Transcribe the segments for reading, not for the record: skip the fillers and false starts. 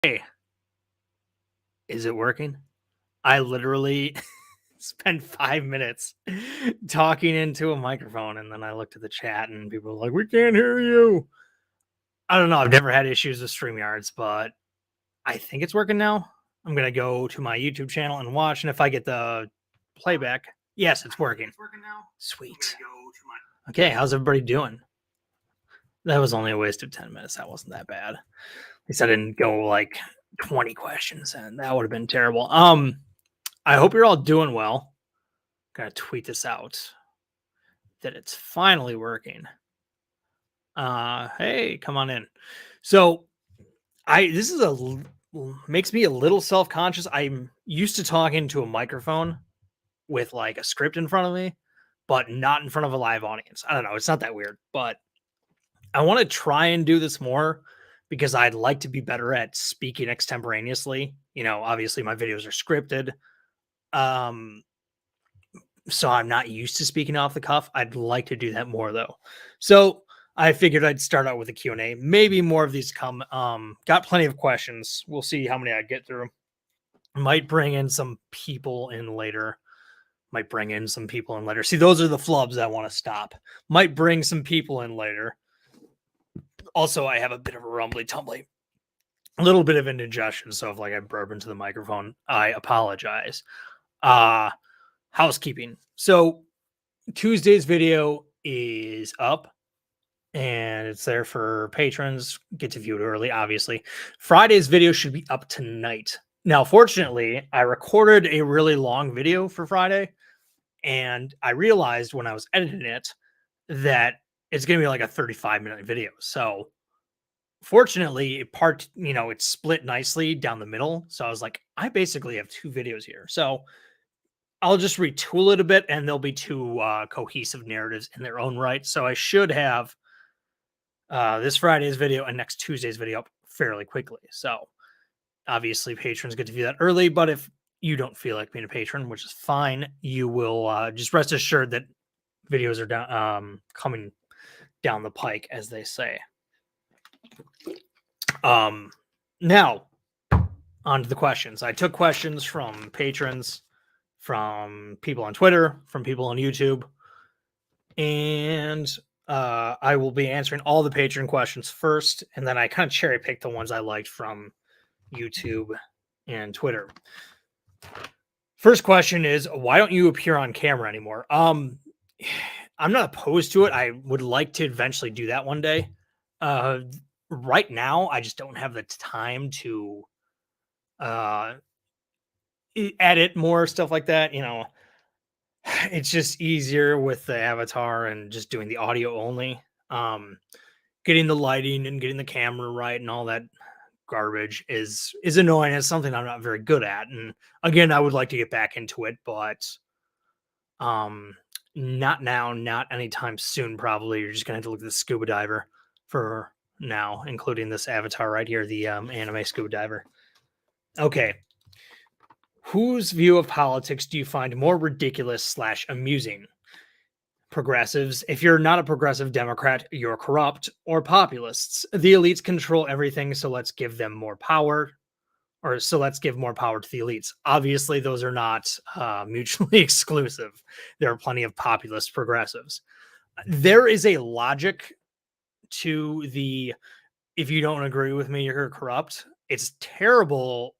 Hey, is it working? I literally spent 5 minutes talking into a microphone, and then I looked at the chat, and people were like, "We can't hear you." I don't know. I've never had issues with StreamYards, but I think it's working now. I'm gonna go to my YouTube channel and watch, and if I get the playback, yes, it's working. It's working now. Sweet. Okay, how's everybody doing? That was only a waste of 10 minutes. That wasn't that bad. At least I didn't go like 20 questions, and that would have been terrible. I hope you're all doing well. Gotta tweet this out that it's finally working. Hey, come on in. So this is makes me a little self-conscious. I'm used to talking to a microphone with like a script in front of me, but not in front of a live audience. I don't know, it's not that weird, but I want to try and do this more because I'd like to be better at speaking extemporaneously. Obviously my videos are scripted. Um, so I'm not used to speaking off the cuff. I'd like to do that more though. So I figured I'd start out with a Q&A. Maybe more of these come. Got plenty of questions. We'll see how many I get through. Might bring in some people in later. See, those are the flubs I want to stop. Might bring some people in later. Also, I have a bit of a rumbly tumbly. A little bit of indigestion. So if like I burp into the microphone, I apologize. Housekeeping. So Tuesday's video is up and it's there for patrons. Get to view it early, obviously. Friday's video should be up tonight. Now, fortunately, I recorded a really long video for Friday, and I realized when I was editing it that it's going to be like a 35-minute video. So fortunately, it's split nicely down the middle. So I was like, I basically have two videos here. So I'll just retool it a bit, and there'll be two cohesive narratives in their own right. So I should have this Friday's video and next Tuesday's video up fairly quickly. So obviously patrons get to view that early, but if you don't feel like being a patron, which is fine, you will just rest assured that videos are coming down the pike, as they say. Now on to the questions. I took questions from patrons, from people on Twitter, from people on YouTube, and I will be answering all the patron questions first, and then I kind of cherry picked the ones I liked from YouTube and Twitter. First question is, why don't you appear on camera anymore? I'm not opposed to it. I would like to eventually do that one day. Right now, I just don't have the time to edit more stuff like that. It's just easier with the avatar and just doing the audio only. Getting the lighting and getting the camera right and all that garbage is annoying. It's something I'm not very good at. And again, I would like to get back into it, but not now, not anytime soon. Probably you're just gonna have to look at the scuba diver for now, including this avatar right here, the anime scuba diver. Okay. Whose view of politics do you find more ridiculous / amusing? Progressives. If you're not a progressive Democrat, you're corrupt. Or populists. The elites control everything, so let's give them more power. So let's give more power to the elites. Obviously, those are not mutually exclusive. There are plenty of populist progressives. There is a logic to if you don't agree with me, you're corrupt. It's terrible.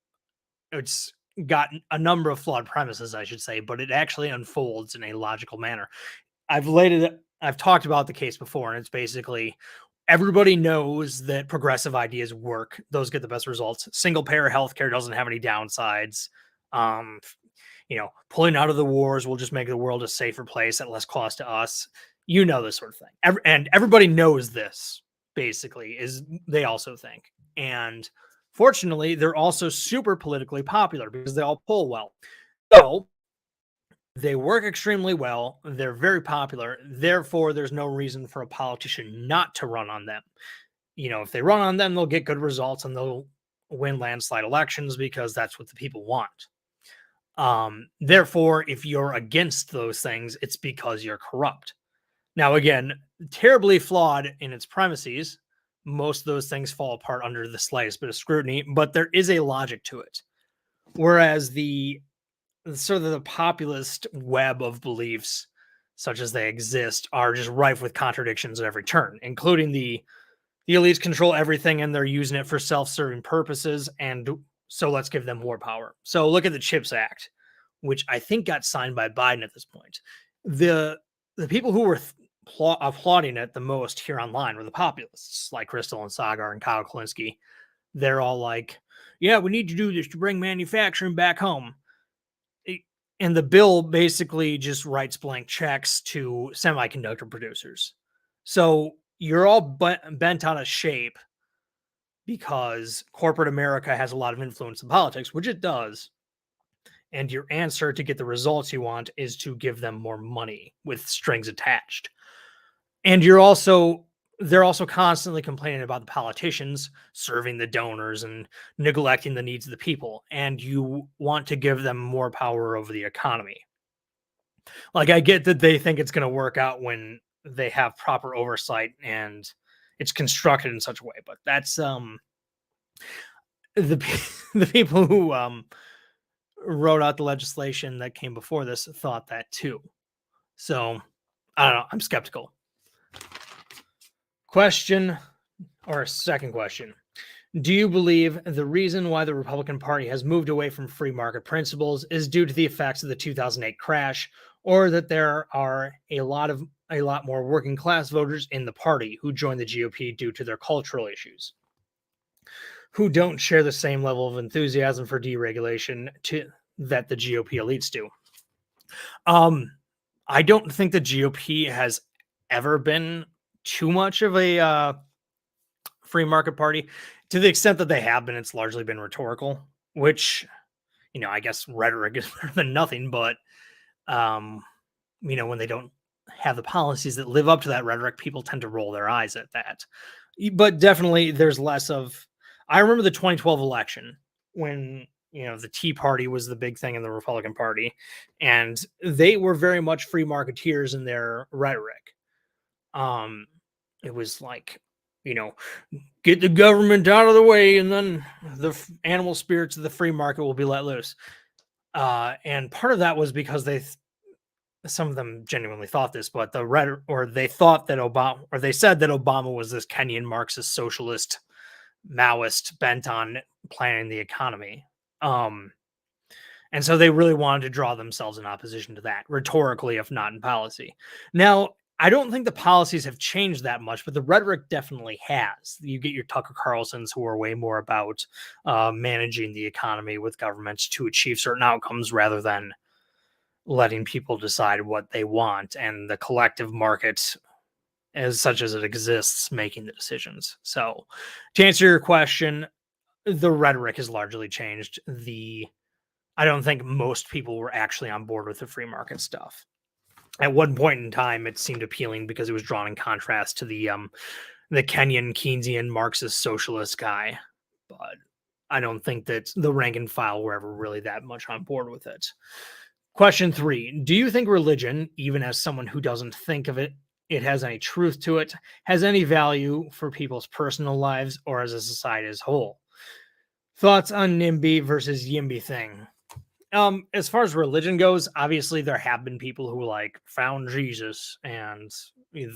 It's got a number of flawed premises, I should say, but it actually unfolds in a logical manner. I've talked about the case before, and it's basically everybody knows that progressive ideas work. Those get the best results. Single payer healthcare doesn't have any downsides. Pulling out of the wars will just make the world a safer place at less cost to us. This sort of thing. And everybody knows this, basically, is they also think. And fortunately, they're also super politically popular because they all poll well. So they work extremely well. They're very popular. Therefore, there's no reason for a politician not to run on them. If they run on them, they'll get good results and they'll win landslide elections because that's what the people want. Therefore, if you're against those things, it's because you're corrupt. Now, again, terribly flawed in its premises, most of those things fall apart under the slightest bit of scrutiny, but there is a logic to it. Whereas the sort of the populist web of beliefs, such as they exist, are just rife with contradictions at every turn, including the elites control everything and they're using it for self-serving purposes, and so let's give them more power. So look at the CHIPS Act, which I think got signed by Biden at this point. The people who were applauding it the most here online were the populists, like Crystal and Sagar and Kyle Kalinske. They're all like, yeah, we need to do this to bring manufacturing back home. And the bill basically just writes blank checks to semiconductor producers. So you're all bent out of shape because corporate America has a lot of influence in politics, which it does. And your answer to get the results you want is to give them more money with strings attached. And they're also constantly complaining about the politicians serving the donors and neglecting the needs of the people. And you want to give them more power over the economy. Like, I get that they think it's going to work out when they have proper oversight and it's constructed in such a way, but that's the the people who wrote out the legislation that came before this thought that too. So I don't know. I'm skeptical. Second question. Do you believe the reason why the Republican Party has moved away from free market principles is due to the effects of the 2008 crash, or that there are a lot more working class voters in the party who join the GOP due to their cultural issues, who don't share the same level of enthusiasm for deregulation that the GOP elites do? I don't think the GOP has ever been too much of a free market party. To the extent that they have been, it's largely been rhetorical, which, I guess rhetoric is better than nothing, but, when they don't have the policies that live up to that rhetoric, people tend to roll their eyes at that. But definitely there's less of, I remember the 2012 election when, the Tea Party was the big thing in the Republican Party, and they were very much free marketeers in their rhetoric. It was like, get the government out of the way, and then the animal spirits of the free market will be let loose. And part of that was because some of them genuinely thought this, but they thought that they said that Obama was this Kenyan Marxist socialist Maoist bent on planning the economy. And so they really wanted to draw themselves in opposition to that, rhetorically, if not in policy. Now, I don't think the policies have changed that much, but the rhetoric definitely has. You get your Tucker Carlsons who are way more about managing the economy with governments to achieve certain outcomes rather than letting people decide what they want, and the collective market, as such as it exists, making the decisions. So to answer your question, the rhetoric has largely changed. I don't think most people were actually on board with the free market stuff. At one point in time, it seemed appealing because it was drawn in contrast to the Kenyan Keynesian Marxist socialist guy. But I don't think that the rank and file were ever really that much on board with it. Question 3. Do you think religion, even as someone who doesn't think of it has any truth to it, has any value for people's personal lives or as a society as a whole? Thoughts on NIMBY versus YIMBY thing? As far as religion goes, obviously there have been people who found Jesus and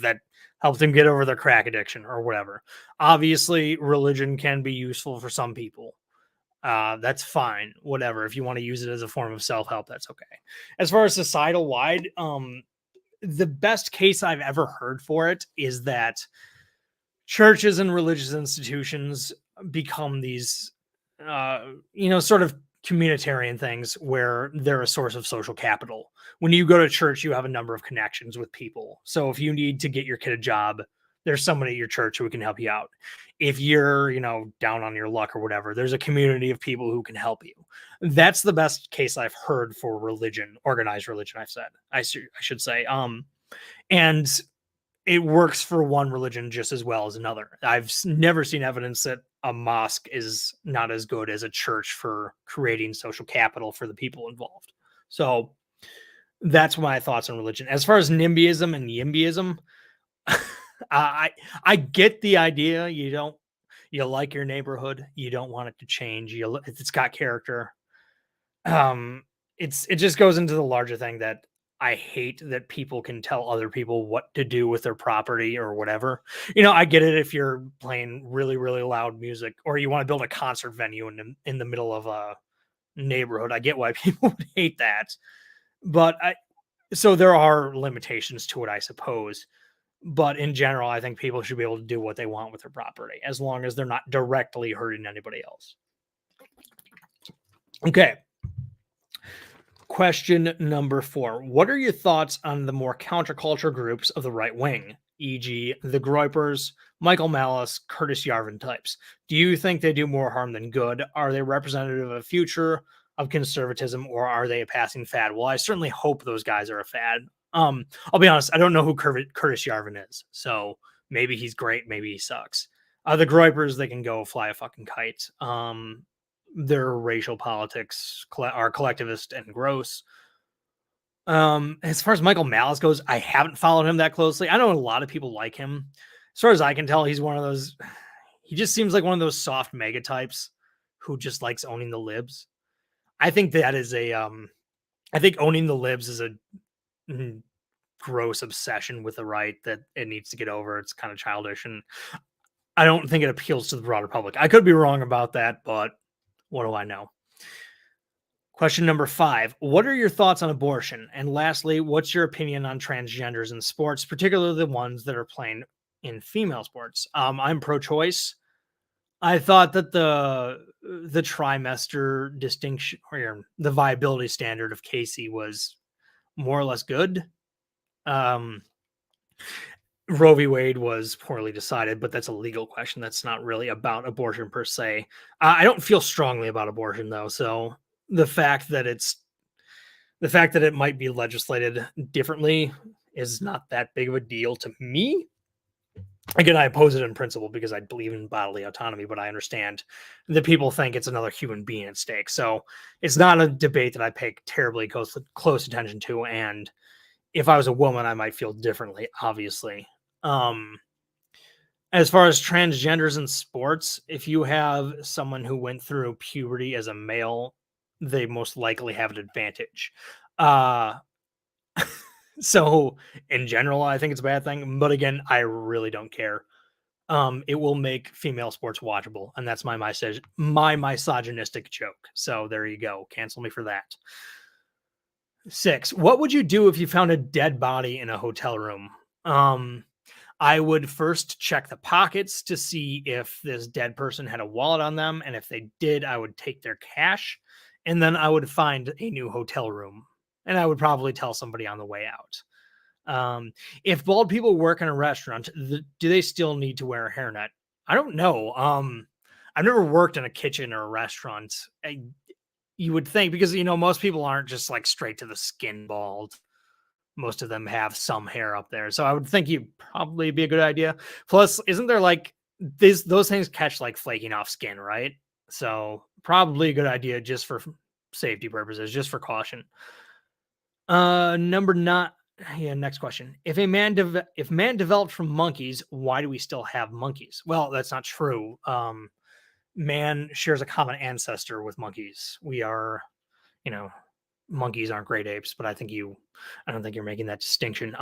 that helped them get over their crack addiction or whatever. Obviously, religion can be useful for some people. That's fine. Whatever. If you want to use it as a form of self-help, that's okay. As far as societal wide, the best case I've ever heard for it is that churches and religious institutions become these, sort of communitarian things where they're a source of social capital. When you go to church, you have a number of connections with people. So if you need to get your kid a job, there's somebody at your church who can help you out. If you're, down on your luck or whatever, there's a community of people who can help you. That's the best case I've heard for religion, organized religion, I should say. And it works for one religion just as well as another. I've never seen evidence that a mosque is not as good as a church for creating social capital for the people involved. So that's my thoughts on religion. As far as NIMBYism and YIMBYism, I get the idea. You like your neighborhood. You don't want it to change. It's got character. Um, it just goes into the larger thing that I hate that people can tell other people what to do with their property or whatever. I get it if you're playing really, really loud music or you want to build a concert venue in the middle of a neighborhood. I get why people would hate that. But so there are limitations to it, I suppose. But in general, I think people should be able to do what they want with their property as long as they're not directly hurting anybody else. Okay. Question number 4. What are your thoughts on the more counterculture groups of the right wing, e.g., the Groypers, Michael Malice, Curtis Yarvin types? Do you think they do more harm than good? Are they representative of a future of conservatism, or are they a passing fad? Well, I certainly hope those guys are a fad. I'll be honest, I don't know who Curtis Yarvin is, so maybe he's great, maybe he sucks. The Groypers, they can go fly a fucking kite. Their racial politics are collectivist and gross. As far as Michael Malice goes, I haven't followed him that closely. I know a lot of people like him. As far as I can tell, he's one of those. He just seems like one of those soft mega types who just likes owning the libs. I think that is a. I think owning the libs is a gross obsession with the right that it needs to get over. It's kind of childish, and I don't think it appeals to the broader public. I could be wrong about that, but what do I know? Question number 5. What are your thoughts on abortion? And lastly, what's your opinion on transgenders in sports, particularly the ones that are playing in female sports? I'm pro-choice. I thought that the trimester distinction or the viability standard of Casey was more or less good. Roe v. Wade was poorly decided, but that's a legal question. That's not really about abortion per se. I don't feel strongly about abortion though, so the fact that it might be legislated differently is not that big of a deal to me. Again, I oppose it in principle because I believe in bodily autonomy, but I understand that people think it's another human being at stake. So it's not a debate that I pay terribly close attention to. And if I was a woman, I might feel differently, obviously. As far as transgenders in sports, if you have someone who went through puberty as a male, they most likely have an advantage. So in general, I think it's a bad thing. But again, I really don't care. It will make female sports watchable, and that's my misogynistic joke. So there you go. Cancel me for that. 6. What would you do if you found a dead body in a hotel room? I would first check the pockets to see if this dead person had a wallet on them. And if they did, I would take their cash. And then I would find a new hotel room. And I would probably tell somebody on the way out. If bald people work in a restaurant, do they still need to wear a hairnet? I don't know. I've never worked in a kitchen or a restaurant. You would think, because, most people aren't just like straight to the skin bald. Most of them have some hair up there. So I would think you'd probably be a good idea. Plus, isn't there like those things catch like flaking off skin, right? So probably a good idea just for safety purposes, just for caution. Number 9. Yeah, next question. If man developed from monkeys, why do we still have monkeys? Well, that's not true. Man shares a common ancestor with monkeys. We are, monkeys aren't great apes, but I don't think you're making that distinction.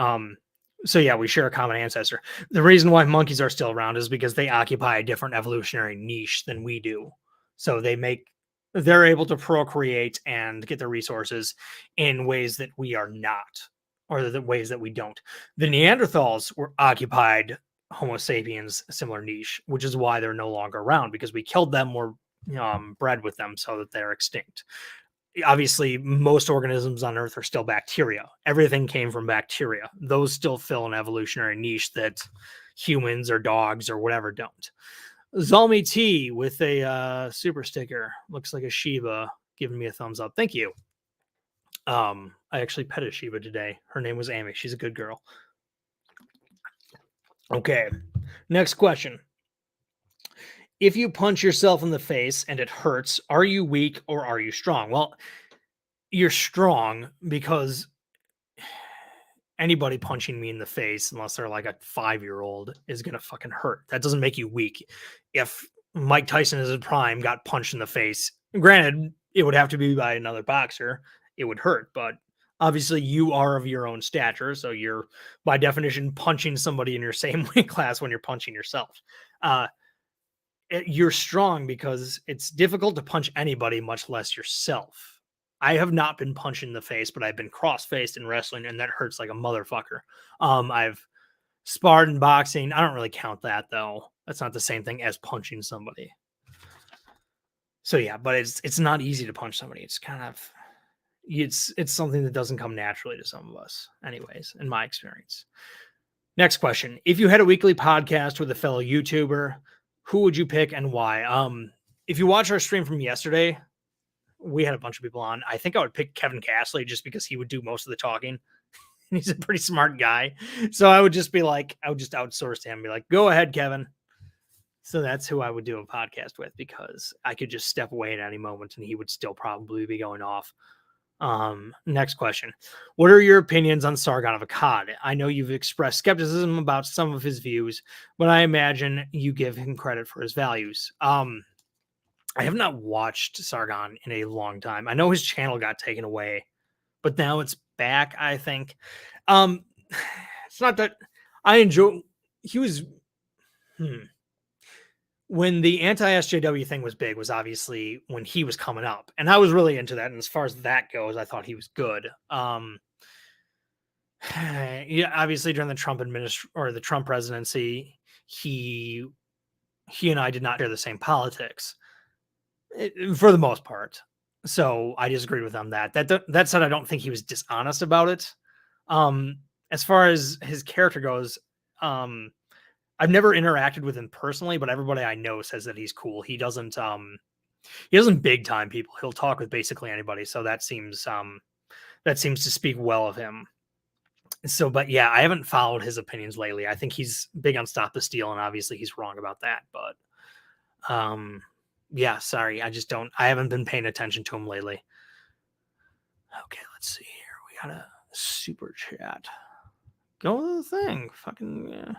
So yeah, we share a common ancestor. The reason why monkeys are still around is because they occupy a different evolutionary niche than we do. So they're able to procreate and get their resources in ways that we are not, or the ways that we don't. The Neanderthals were occupied Homo sapiens similar niche, which is why they're no longer around, because we killed them or bred with them so that they're extinct. Obviously, most organisms on Earth are still bacteria. Everything came from bacteria. Those still fill an evolutionary niche that humans or dogs or whatever don't. Zalmi T with a super sticker. Looks like a Shiba giving me a thumbs up. Thank you. I actually petted Shiba today. Her name was Amy. She's a good girl. Okay. Next question. If you punch yourself in the face and it hurts, are you weak or are you strong? Well, you're strong because anybody punching me in the face, unless they're like a 5-year-old, is gonna fucking hurt. That doesn't make you weak. If Mike Tyson is his prime got punched in the face, granted, it would have to be by another boxer, it would hurt, but obviously you are of your own stature, so you're by definition punching somebody in your same weight class when you're punching yourself. Uh, you're strong because it's difficult to punch anybody, much less yourself. I have not been punched in the face, but I've been cross faced in wrestling, and that hurts like a motherfucker. I've sparred in boxing. I don't really count that though. That's not the same thing as punching somebody. So yeah, but it's not easy to punch somebody. It's kind of it's something that doesn't come naturally to some of us, anyways, in my experience. Next question. If you had a weekly podcast with a fellow YouTuber, who would you pick and why? If you watch our stream from yesterday, we had a bunch of people on. I think I would pick Kevin Castley just because he would do most of the talking. He's a pretty smart guy. So I would just be like, I would just outsource to him and be like, go ahead, Kevin. So that's who I would do a podcast with because I could just step away at any moment and he would still probably be going off. Next question. What are your opinions on Sargon of Akkad? I know you've expressed skepticism about some of his views, but I imagine you give him credit for his values. I have not watched Sargon in a long time. I know his channel got taken away, but now it's back, I think. Um, it's not that I enjoy he was when the anti-SJW thing was big was obviously when he was coming up. And I was really into that. And as far as that goes, I thought he was good. Yeah, obviously during the Trump administration or the Trump presidency, he and I did not share the same politics for the most part. So I disagreed with him that said, I don't think he was dishonest about it. As far as his character goes, I've never interacted with him personally, but everybody I know says that he's cool. He doesn't big time people. He'll talk with basically anybody. So that seems to speak well of him. So, but yeah, I haven't followed his opinions lately. I think he's big on Stop the Steal, and obviously he's wrong about that. But yeah, sorry, I haven't been paying attention to him lately. Okay, let's see here. We got a super chat. Go to the thing. Fucking yeah.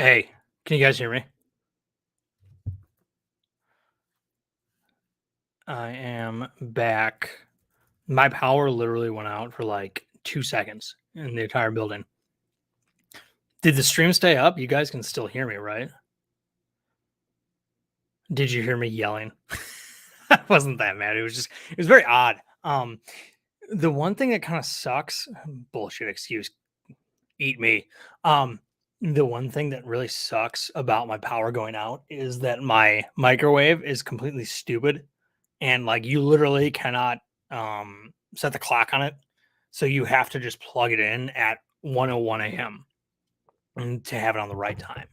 Hey, can you guys hear me? I am back. My power literally went out for like 2 seconds in the entire building. Did the stream stay up? You guys can still hear me, right? Did you hear me yelling? I wasn't that mad. It was very odd. The one thing that kind of sucks, bullshit excuse, eat me. Um, the one thing that really sucks about my power going out is that my microwave is completely stupid, and like you literally cannot set the clock on it. So you have to just plug it in at 1:01 a.m. To have it on the right time.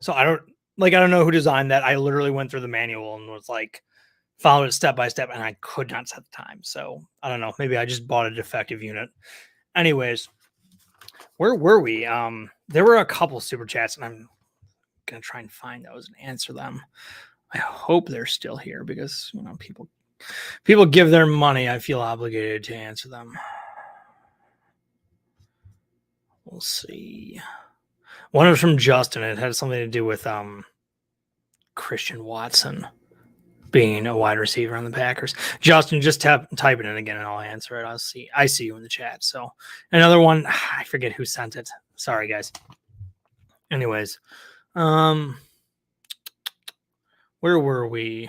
So I don't know who designed that. I literally went through the manual and was like followed it step by step, and I could not set the time. So I don't know. Maybe I just bought a defective unit. Anyways, where were we? There were a couple super chats, and I'm gonna try and find those and answer them. I hope they're still here because people give their money. I feel obligated to answer them. We'll see. One was from Justin. It had something to do with Christian Watson being a wide receiver on the Packers. Justin, just type it in again and I'll answer it. I see you in the chat. So another one, I forget who sent it. Sorry, guys. Anyways, where were we?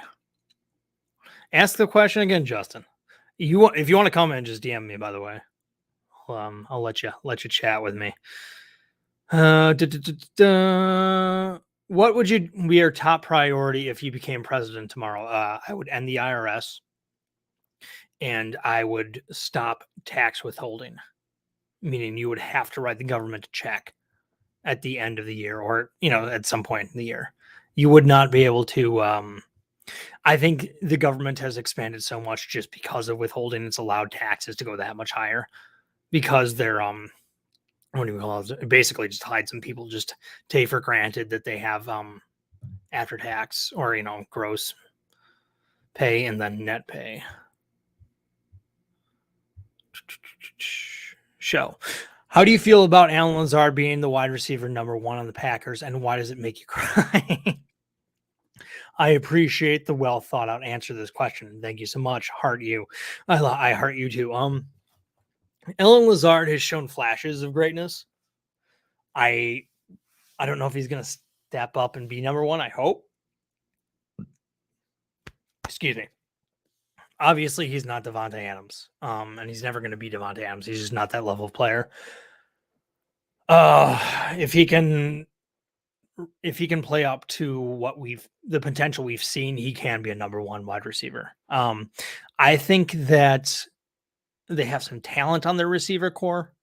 Ask the question again, Justin. If you want to come in, just DM me. By the way, I'll let you chat with me. What would be your top priority if you became president tomorrow? I would end the IRS, and I would stop tax withholding, meaning you would have to write the government a check at the end of the year, or at some point in the year. You would not be able to. I think the government has expanded so much just because of withholding. It's allowed taxes to go that much higher because they're what do you call it? It basically just hides some people just take for granted that they have after tax or gross pay and then net pay. Show. How do you feel about Alan Lazard being the wide receiver number 1 on the Packers, and why does it make you cry? I appreciate the well thought out answer to this question. Thank you so much. Heart you. I heart you too. Alan Lazard has shown flashes of greatness. I don't know if he's going to step up and be number 1. I hope. Excuse me. Obviously, he's not Devontae Adams, and he's never going to be Devontae Adams. He's just not that level of player. If he can play up to the potential we've seen, he can be a number 1 wide receiver. I think that they have some talent on their receiver core,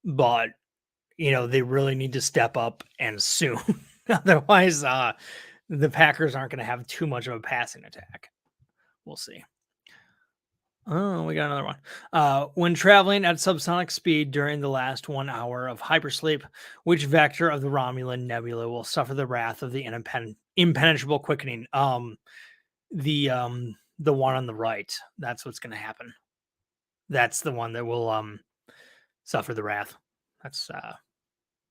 but they really need to step up and soon. Otherwise, the Packers aren't going to have too much of a passing attack. We'll see. Oh, we got another one. When traveling at subsonic speed during the last 1 hour of hypersleep, which vector of the Romulan nebula will suffer the wrath of the impenetrable quickening? The one on the right. That's what's going to happen. That's the one that will suffer the wrath. That's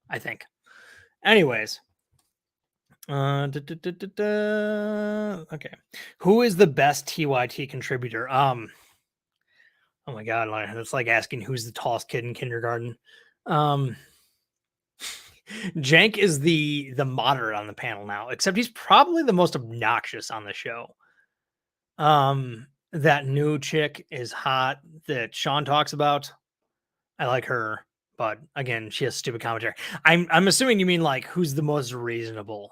I think. Anyways. Okay. Who is the best TYT contributor? Oh my god, that's like asking who's the tallest kid in kindergarten. Jank is the moderate on the panel now, except he's probably the most obnoxious on the show. That new chick is hot that Sean talks about. I like her, but again, she has stupid commentary. I'm assuming you mean like who's the most reasonable.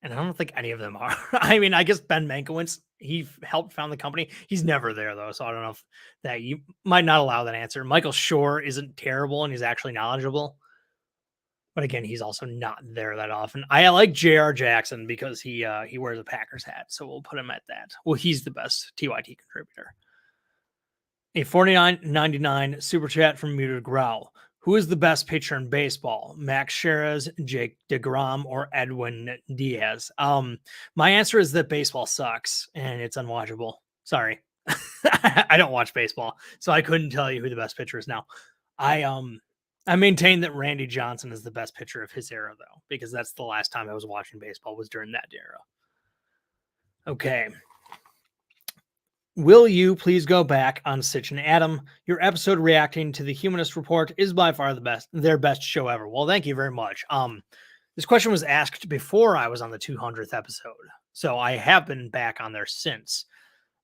And I don't think any of them are. I mean, I guess Ben Mankiewicz, he helped found the company. He's never there though, so I don't know if that you might not allow that answer. Michael Shore isn't terrible and he's actually knowledgeable. But again, he's also not there that often. I like J.R. Jackson because he wears a Packers hat, so we'll put him at that. Well, he's the best TYT contributor. A $49.99 super chat from Muted Growl. Who is the best pitcher in baseball? Max Scherzer, Jake DeGrom, or Edwin Diaz? My answer is that baseball sucks and it's unwatchable. Sorry. I don't watch baseball, so I couldn't tell you who the best pitcher is now. I maintain that Randy Johnson is the best pitcher of his era, though, because that's the last time I was watching baseball was during that era. Okay. Will you please go back on Sitch and Adam? Your episode reacting to the Humanist Report is by far their best show ever. Well, thank you very much. This question was asked before I was on the 200th episode, so I have been back on there since.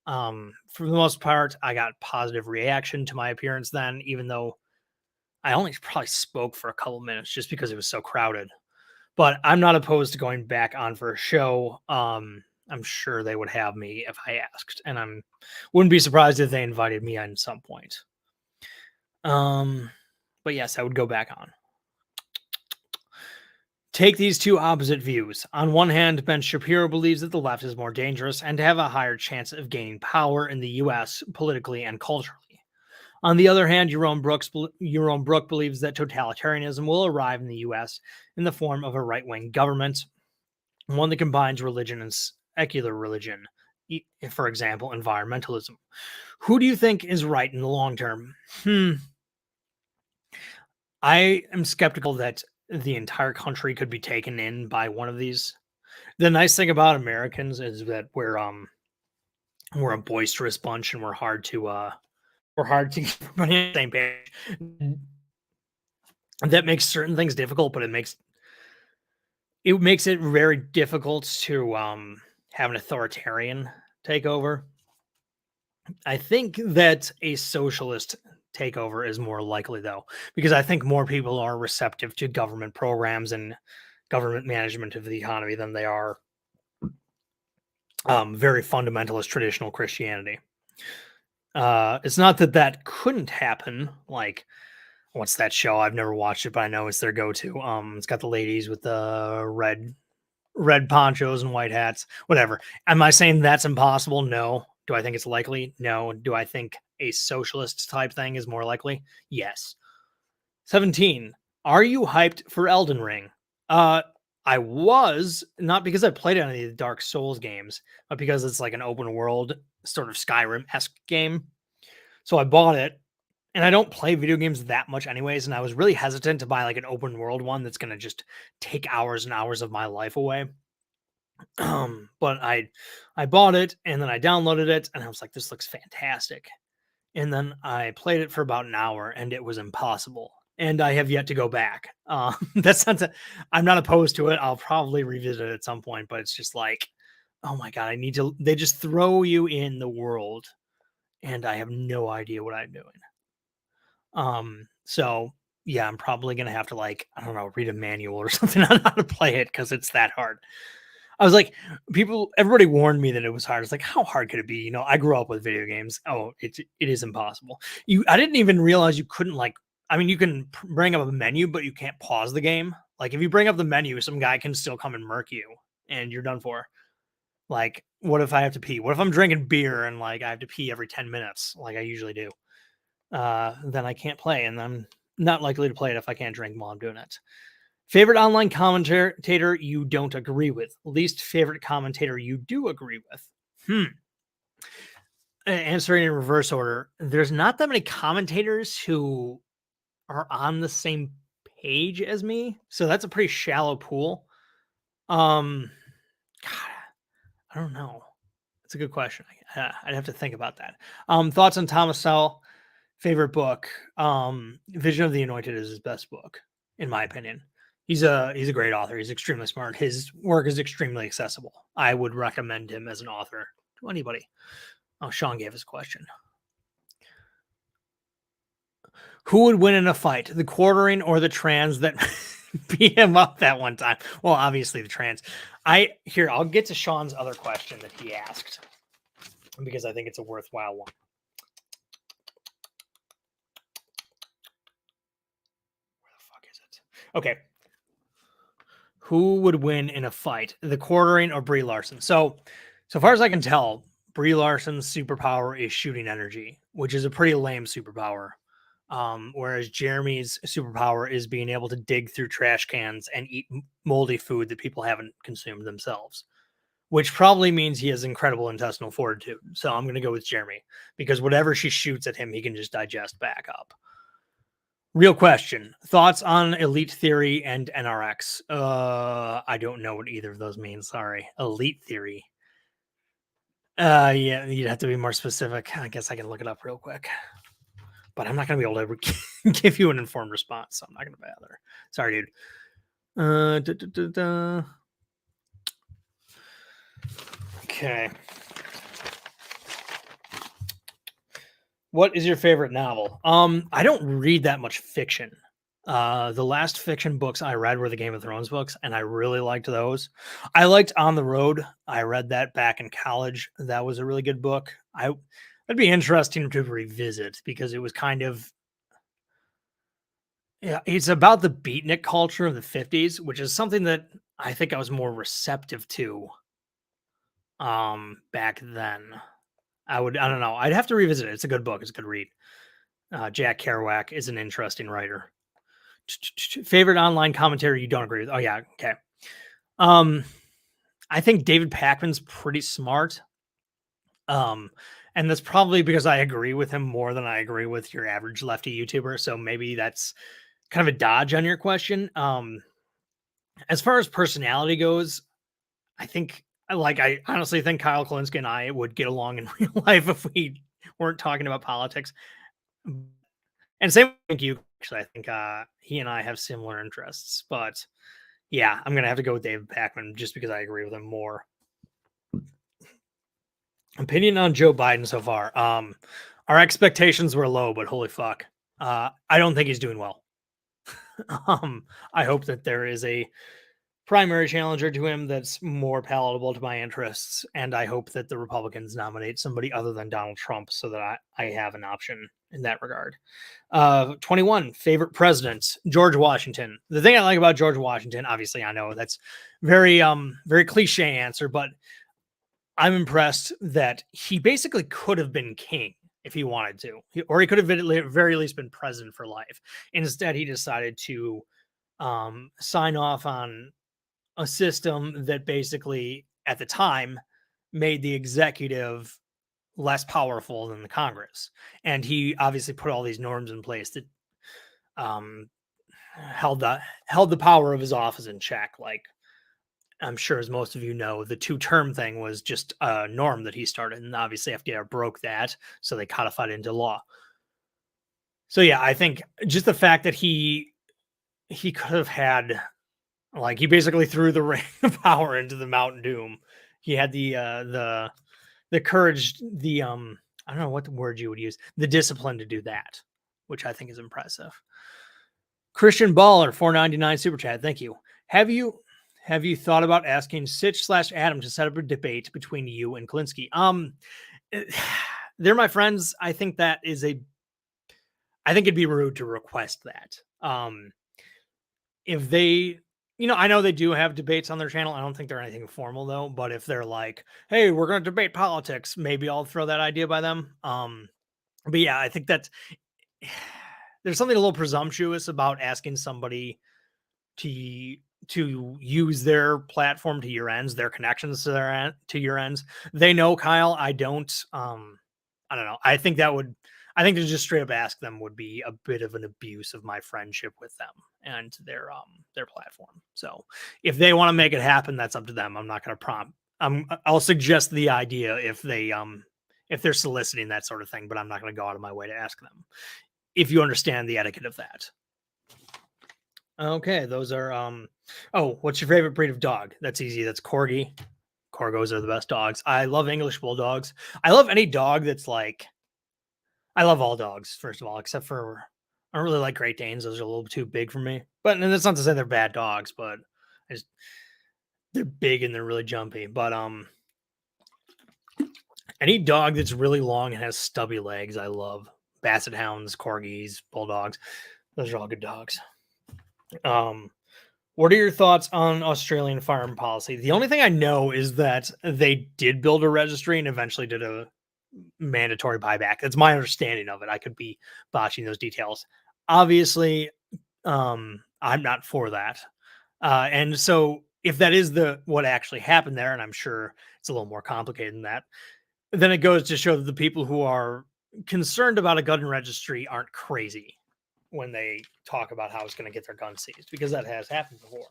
For the most part, I got positive reaction to my appearance then, even though I only probably spoke for a couple minutes just because it was so crowded. But I'm not opposed to going back on for a show. I'm sure they would have me if I asked, and wouldn't be surprised if they invited me on some point. But yes, I would go back on. Take these two opposite views. On one hand, Ben Shapiro believes that the left is more dangerous and have a higher chance of gaining power in the U.S. politically and culturally. On the other hand, Jerome Brook believes that totalitarianism will arrive in the U.S. in the form of a right-wing government, one that combines religion and secular religion, for example, environmentalism. Who do you think is right in the long term? I am skeptical that the entire country could be taken in by one of these. The nice thing about Americans is that we're a boisterous bunch and we're hard to get everybody on the same page. That makes certain things difficult, but it makes it very difficult to have an authoritarian take over. I think that a socialist takeover is more likely, though, because I think more people are receptive to government programs and government management of the economy than they are very fundamentalist traditional Christianity. It's not that couldn't happen. Like, what's that show? I've never watched it, but I know it's their go-to. It's got the ladies with the red ponchos and white hats. Whatever. Am I saying that's impossible? No. Do I think it's likely? No. Do I think a socialist type thing is more likely? Yes. 17. Are you hyped for Elden Ring? I was, not because I played any of the Dark Souls games, but because it's like an open world sort of Skyrim-esque game. So I bought it, and I don't play video games that much anyways, and I was really hesitant to buy like an open world one that's going to just take hours and hours of my life away. But I bought it, and then I downloaded it, and I was like, this looks fantastic. And then I played it for about an hour, and it was impossible. And I have yet to go back. I'm not opposed to it. I'll probably revisit it at some point, but it's just like, oh my God, they just throw you in the world, and I have no idea what I'm doing. So yeah, I'm probably going to have to, like, I don't know, read a manual or something on how to play it because it's that hard. I was like, everybody warned me that it was hard. It's like, how hard could it be? I grew up with video games. Oh, it is impossible. I didn't even realize you couldn't, like, I mean, you can bring up a menu, but you can't pause the game. Like, if you bring up the menu, some guy can still come and murk you and you're done for. Like, what if I have to pee? What if I'm drinking beer and like I have to pee every 10 minutes, like I usually do? Then I can't play, and I'm not likely to play it if I can't drink while I'm doing it. Favorite online commentator you don't agree with. Least favorite commentator you do agree with. Answering in reverse order. There's not that many commentators who are on the same page as me, so that's a pretty shallow pool. God, I don't know. That's a good question. I'd have to think about that. Thoughts on Thomas Sowell? Favorite book. Vision of the Anointed is his best book, in my opinion. He's a great author. He's extremely smart. His work is extremely accessible. I would recommend him as an author to anybody. Oh, Sean gave us a question. Who would win in a fight, the quartering or the trans that beat him up that one time? Well, obviously the trans. I'll get to Sean's other question that he asked because I think it's a worthwhile one. Where the fuck is it? Okay. Who would win in a fight, the quartering or Brie Larson? So far as I can tell, Brie Larson's superpower is shooting energy, which is a pretty lame superpower. Whereas Jeremy's superpower is being able to dig through trash cans and eat moldy food that people haven't consumed themselves, which probably means he has incredible intestinal fortitude. So I'm going to go with Jeremy because whatever she shoots at him, he can just digest back up. Real question. Thoughts on Elite Theory and NRX? I don't know what either of those mean. Sorry. Elite Theory. Yeah, you'd have to be more specific. I guess I can look it up real quick, but I'm not going to be able to give you an informed response, so I'm not going to bother. Sorry, dude. Okay. What is your favorite novel? I don't read that much fiction. The last fiction books I read were the Game of Thrones books, and I really liked those. I liked On the Road. I read that back in college. That was a really good book. That'd be interesting to revisit because it was kind of, yeah, it's about the beatnik culture of the 50s, which is something that I think I was more receptive to back then. I don't know. I'd have to revisit it. It's a good book. It's a good read. Jack Kerouac is an interesting writer. Favorite online commentary you don't agree with? Oh yeah, okay. I think David Pakman's pretty smart. And that's probably because I agree with him more than I agree with your average lefty YouTuber. So maybe that's kind of a dodge on your question. As far as personality goes, I honestly think Kyle Kalinske and I would get along in real life if we weren't talking about politics. And same with you. Actually, I think he and I have similar interests. But yeah, I'm gonna have to go with David Pakman just because I agree with him more. Opinion on Joe Biden so far. Our expectations were low, but holy fuck, I don't think he's doing well. I hope that there is a primary challenger to him that's more palatable to my interests, and I hope that the Republicans nominate somebody other than Donald Trump so that I have an option in that regard. 21, favorite president, George Washington. The thing I like about George Washington, obviously I know that's very cliche answer, but I'm impressed that he basically could have been king if he wanted to, or he could have been, at the very least been president for life. Instead, he decided to sign off on a system that basically, at the time, made the executive less powerful than the Congress. And he obviously put all these norms in place that um, held the power of his office in check. Like, I'm sure, as most of you know, the 2-term thing was just a norm that he started, and obviously FDR broke that, so they codified it into law. So yeah, I think just the fact that he could have had, like, he basically threw the ring of power into the Mount Doom. He had the courage, I don't know what the word you would use, the discipline to do that, which I think is impressive. Christian Baller, 4.99 super chat. Thank you. Have you thought about asking Sitch/Adam to set up a debate between you and Kalinske? They're my friends. I think it'd be rude to request that. If they, I know they do have debates on their channel. I don't think they're anything formal though, but if they're like, hey, we're going to debate politics, maybe I'll throw that idea by them. But yeah, I think that there's something a little presumptuous about asking somebody to use their platform to your ends, their connections to your ends. They know Kyle. I don't. I don't know. I think to just straight up ask them would be a bit of an abuse of my friendship with them and their platform. So if they want to make it happen, that's up to them. I'm not going to prompt. I'll suggest the idea if they're soliciting that sort of thing, but I'm not going to go out of my way to ask them. If you understand the etiquette of that. Okay, those are what's your favorite breed of dog? That's easy. That's Corgi. Corgos are the best dogs. I love English bulldogs. I love any dog that's like, I love all dogs, first of all, except for, I don't really like Great Danes. Those are a little too big for me. But, and that's not to say they're bad dogs, but they're big and they're really jumpy. But any dog that's really long and has stubby legs, I love. Basset hounds, corgis, bulldogs. Those are all good dogs. What are your thoughts on Australian firearm policy? The only thing I know is that they did build a registry and eventually did a mandatory buyback. That's my understanding of it. I could be botching those details. Obviously, I'm not for that. And so if that is what actually happened there, and I'm sure it's a little more complicated than that, then it goes to show that the people who are concerned about a gun registry aren't crazy. when they talk about how it's going to get their gun seized, because that has happened before.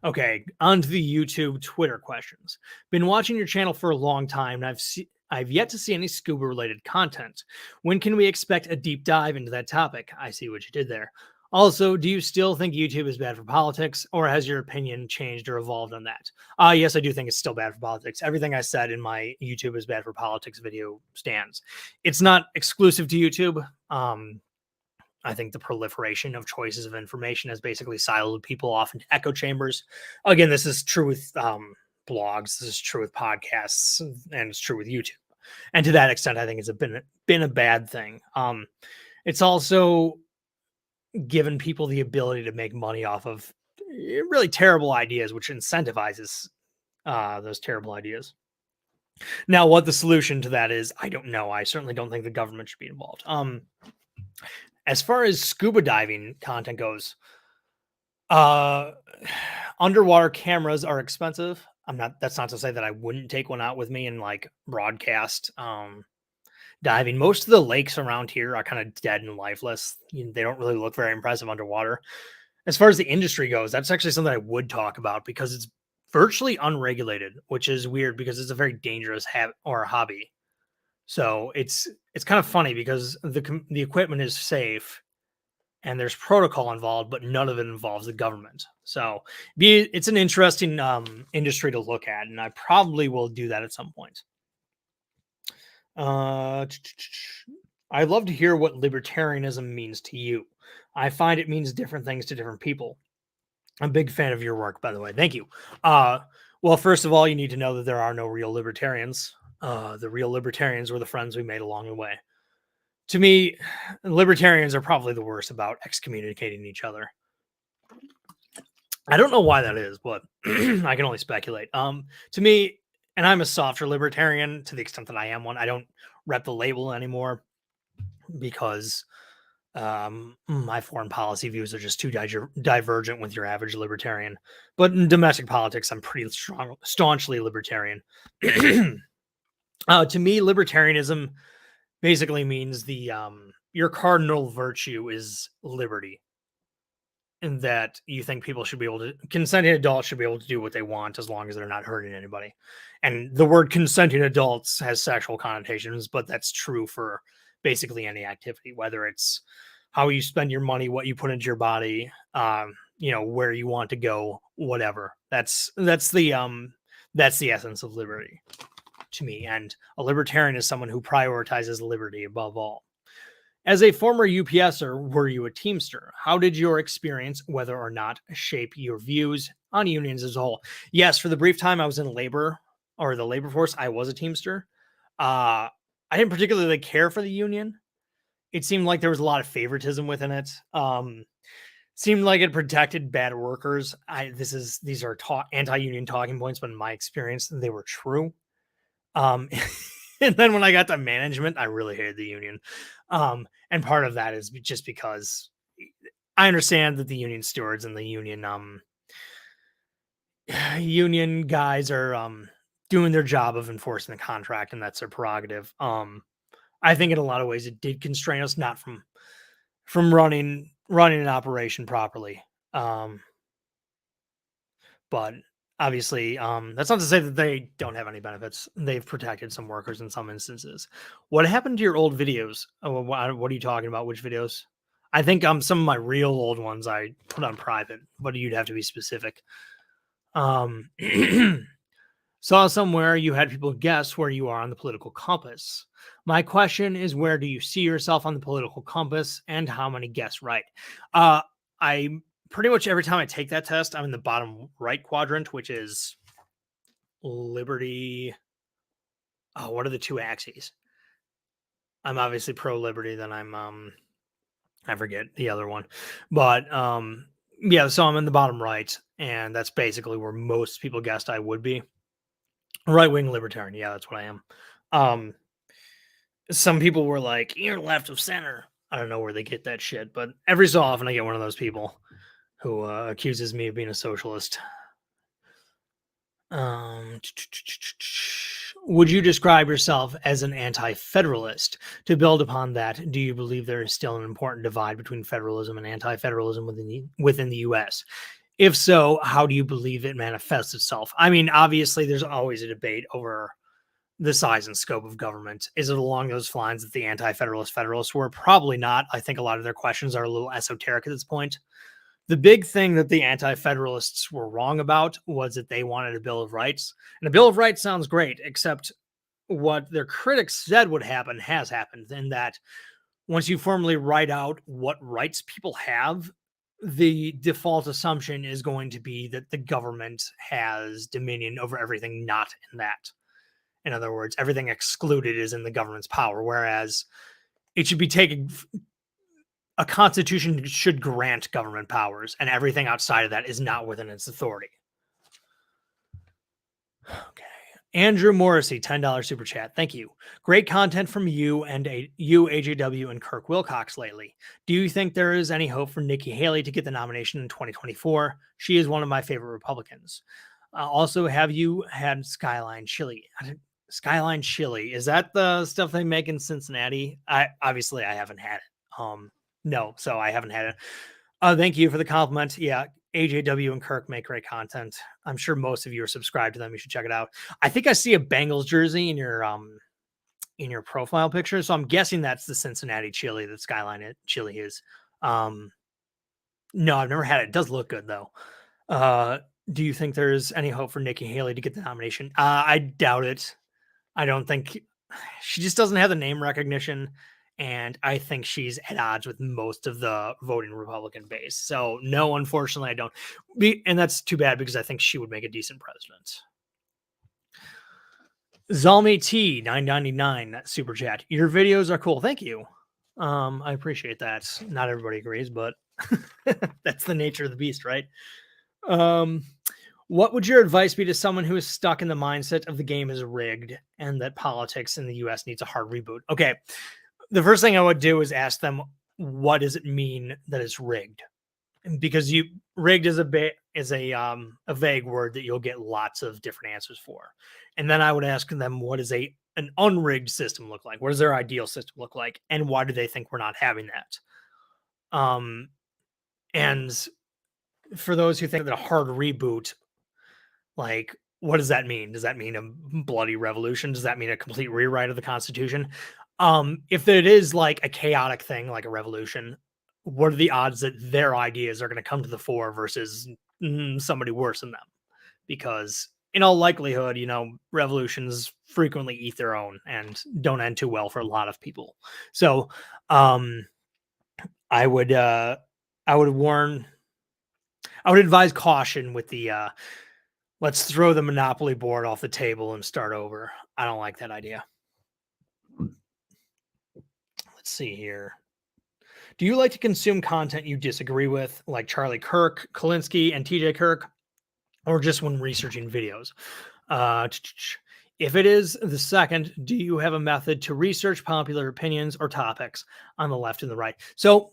Okay, on to the YouTube Twitter questions. Been watching your channel for a long time, and I've yet to see any scuba related content. When can we expect a deep dive into that topic? I see what you did there. Also, do you still think YouTube is bad for politics, or has your opinion changed or evolved on that? Yes, I do think it's still bad for politics. Everything I said in my YouTube is bad for politics video stands. It's not exclusive to YouTube. I think the proliferation of choices of information has basically siloed people off into echo chambers. Again, this is true with blogs, this is true with podcasts, and it's true with YouTube. And to that extent, I think it's been a bad thing. It's also given people the ability to make money off of really terrible ideas, which incentivizes those terrible ideas. Now, what the solution to that is, I don't know. I certainly don't think the government should be involved. As far as scuba diving content goes, underwater cameras are expensive. That's not to say that I wouldn't take one out with me and like broadcast diving. Most of the lakes around here are kind of dead and lifeless. They don't really look very impressive underwater. As far as the industry goes, that's actually something I would talk about because it's virtually unregulated, which is weird because it's a very dangerous hobby. So it's kind of funny because the equipment is safe and there's protocol involved, but none of it involves the government. So it's an interesting industry to look at, and I probably will do that at some point. I'd love to hear what libertarianism means to you. I find it means different things to different people. I'm a big fan of your work, by the way. Thank you. Well, first of all, you need to know that there are no real libertarians. The real libertarians were the friends we made along the way. To me, libertarians are probably the worst about excommunicating each other. I don't know why that is, but I can only speculate. To me, and I'm a softer libertarian to the extent that I am one. I don't rep the label anymore because my foreign policy views are just too divergent with your average libertarian. But in domestic politics, I'm pretty staunchly libertarian. To me, libertarianism basically means your cardinal virtue is liberty, and that you think people should be able to, consenting adults should be able to do what they want as long as they're not hurting anybody. And the word consenting adults has sexual connotations, but that's true for basically any activity, whether it's how you spend your money, what you put into your body, where you want to go, whatever. That's the essence of liberty to me. And a libertarian is someone who prioritizes liberty above all. As a former UPSer, were you a Teamster? How did your experience, whether or not, shape your views on unions as a whole? Yes, for the brief time I was in labor or the labor force, I was a Teamster. I didn't particularly care for the union. It seemed like there was a lot of favoritism within it. Seemed like it protected bad workers. These are anti-union talking points, but in my experience, they were true. And then when I got to management, I really hated the union. And part of that is just because I understand that the union stewards and the union guys are doing their job of enforcing the contract, and that's their prerogative. I think in a lot of ways it did constrain us not from running an operation properly. But obviously, that's not to say that they don't have any benefits. They've protected some workers in some instances. What happened to your old videos? What are you talking about? Which videos? I think some of my real old ones I put on private, but you'd have to be specific. Saw somewhere you had people guess where you are on the political compass. My question is, where do you see yourself on the political compass, and how many guess right? I pretty much every time I take that test, I'm in the bottom right quadrant, which is liberty. Oh, what are the two axes? I'm obviously pro liberty. Then I'm I forget the other one, but yeah. So I'm in the bottom right, and that's basically where most people guessed I would be. Right wing libertarian. Yeah, that's what I am. Some people were like, "You're left of center." I don't know where they get that shit, but every so often I get one of those people who accuses me of being a socialist. Would you describe yourself as an anti-federalist? To build upon that, do you believe there is still an important divide between federalism and anti-federalism within the U.S.? If so, how do you believe it manifests itself? I mean, obviously, there's always a debate over the size and scope of government. Is it along those lines that the anti-federalist federalists were? Probably not. I think a lot of their questions are a little esoteric at this point. The big thing that the anti-federalists were wrong about was that they wanted a Bill of Rights. And a Bill of Rights sounds great, except what their critics said would happen has happened, in that once you formally write out what rights people have, the default assumption is going to be that the government has dominion over everything not in that. In other words, everything excluded is in the government's power, whereas it should be taken. A constitution should grant government powers, and everything outside of that is not within its authority. Okay. Andrew Morrissey, $10 super chat. Thank you. Great content from you and AJW, and Kirk Wilcox lately. Do you think there is any hope for Nikki Haley to get the nomination in 2024? She is one of my favorite Republicans. Also, have you had Skyline Chili? Skyline Chili, is that the stuff they make in Cincinnati? I haven't had it. No, so I haven't had it. Thank you for the compliment. Yeah, AJW and Kirk make great content. I'm sure most of you are subscribed to them. You should check it out. I think I see a Bengals jersey in your profile picture, so I'm guessing that's the Cincinnati chili that Skyline Chili is. No, I've never had it. It does look good though. Do you think there's any hope for Nikki Haley to get the nomination? I doubt it. I don't think she just doesn't have the name recognition. And I think she's at odds with most of the voting Republican base. So no, unfortunately, I don't. And that's too bad, because I think she would make a decent president. Zalmi T 999 super chat. Your videos are cool. Thank you. I appreciate that. Not everybody agrees, but that's the nature of the beast, right? What would your advice be to someone who is stuck in the mindset of the game is rigged and that politics in the US needs a hard reboot? Okay. The first thing I would do is ask them, what does it mean that it's rigged? Because rigged is a vague word that you'll get lots of different answers for. And then I would ask them, what does an unrigged system look like? What does their ideal system look like? And why do they think we're not having that? And for those who think that a hard reboot, like, what does that mean? Does that mean a bloody revolution? Does that mean a complete rewrite of the Constitution? If it is like a chaotic thing, like a revolution, what are the odds that their ideas are going to come to the fore versus somebody worse than them? Because in all likelihood, revolutions frequently eat their own and don't end too well for a lot of people. So, I would advise caution with the, let's throw the Monopoly board off the table and start over. I don't like that idea. Let's see here. Do you like to consume content you disagree with, like Charlie Kirk, Kalinsky, and TJ Kirk, or just when researching videos? If it is the second, do you have a method to research popular opinions or topics on the left and the right? So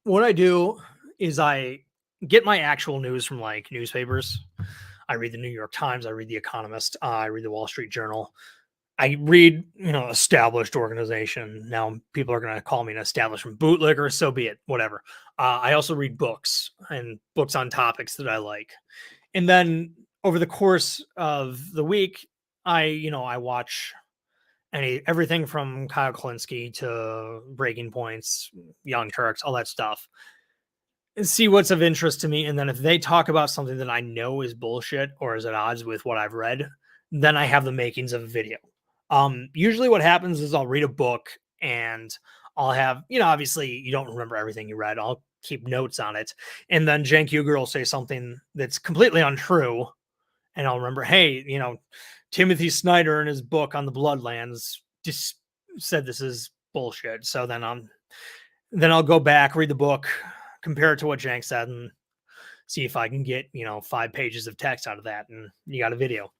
what I do is I get my actual news from like newspapers. I read the New York Times, I read the Economist, I read the Wall Street Journal. I read, established organization. Now people are going to call me an establishment bootlegger. So be it, whatever. I also read books and books on topics that I like. And then over the course of the week, I watch everything from Kyle Kalinsky to Breaking Points, Young Turks, all that stuff, and see what's of interest to me. And then if they talk about something that I know is bullshit or is at odds with what I've read, then I have the makings of a video. Usually what happens is I'll read a book and I'll have, obviously you don't remember everything you read. I'll keep notes on it. And then Cenk Uygur will say something that's completely untrue. And I'll remember, hey, Timothy Snyder in his book on the Bloodlands just said this is bullshit. So then I'll go back, read the book, compare it to what Cenk said, and see if I can get, 5 pages of text out of that. And you got a video.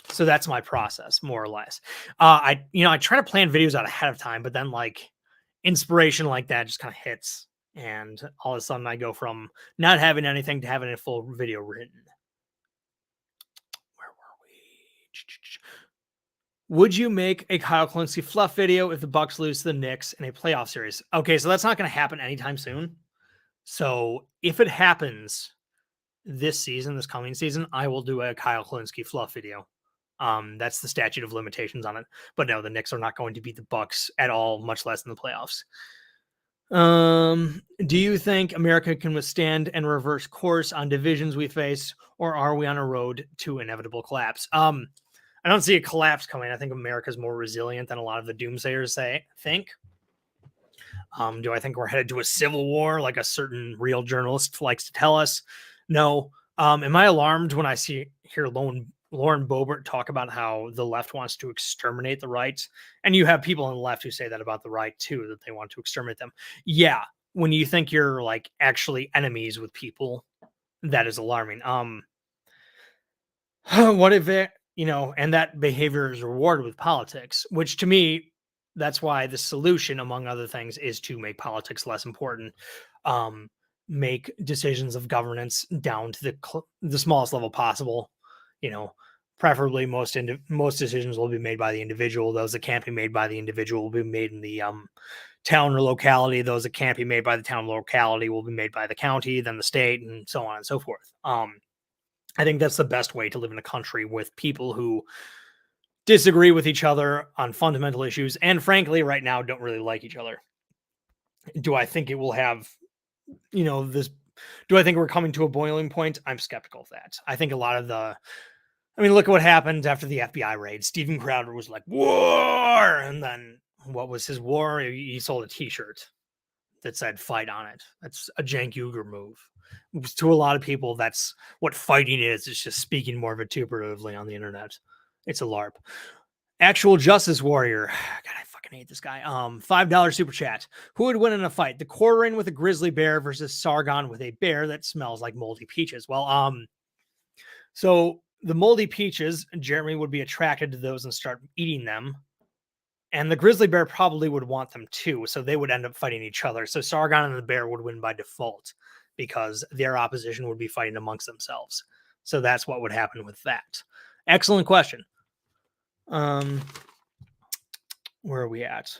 So that's my process, more or less. I try to plan videos out ahead of time, but then like inspiration like that just kind of hits. And all of a sudden I go from not having anything to having a full video written. Where were we? Would you make a Kyle Kalinske fluff video if the Bucks lose to the Knicks in a playoff series? Okay, so that's not going to happen anytime soon. So if it happens this season, this coming season, I will do a Kyle Kalinske fluff video. That's the statute of limitations on it. But no, the Knicks are not going to beat the Bucks at all, much less in the playoffs. Do you think America can withstand and reverse course on divisions we face, or are we on a road to inevitable collapse? I don't see a collapse coming. I think America's more resilient than a lot of the doomsayers think. Do I think we're headed to a civil war like a certain real journalist likes to tell us? No. Am I alarmed when I hear Lauren Boebert talk about how the left wants to exterminate the right? And you have people on the left who say that about the right too, that they want to exterminate them. Yeah, when you think you're like actually enemies with people, that is alarming. What if it, and that behavior is rewarded with politics, which to me, that's why the solution, among other things, is to make politics less important. Make decisions of governance down to the smallest level possible. Preferably most decisions will be made by the individual. Those that can't be made by the individual will be made in the town or locality. Those that can't be made by the town or locality will be made by the county, then the state, and so on and so forth. I think that's the best way to live in a country with people who disagree with each other on fundamental issues and frankly right now don't really like each other. Do I think it will have, this? Do I think we're coming to a boiling point? I'm skeptical of that. I think a lot of look at what happened after the FBI raid. Steven Crowder was like, war! And then what was his war? He sold a t-shirt that said fight on it. That's a Cenk Uygur move. To a lot of people, that's what fighting is. It's just speaking more vituperatively on the internet. It's a LARP. Actual Justice Warrior. God, I fucking hate this guy. $5 super chat. Who would win in a fight? The Quarterin with a grizzly bear versus Sargon with a bear that smells like moldy peaches. Well, so the moldy peaches, Jeremy would be attracted to those and start eating them. And the grizzly bear probably would want them too, so they would end up fighting each other. So Sargon and the bear would win by default because their opposition would be fighting amongst themselves. So that's what would happen with that. Excellent question. Where are we at?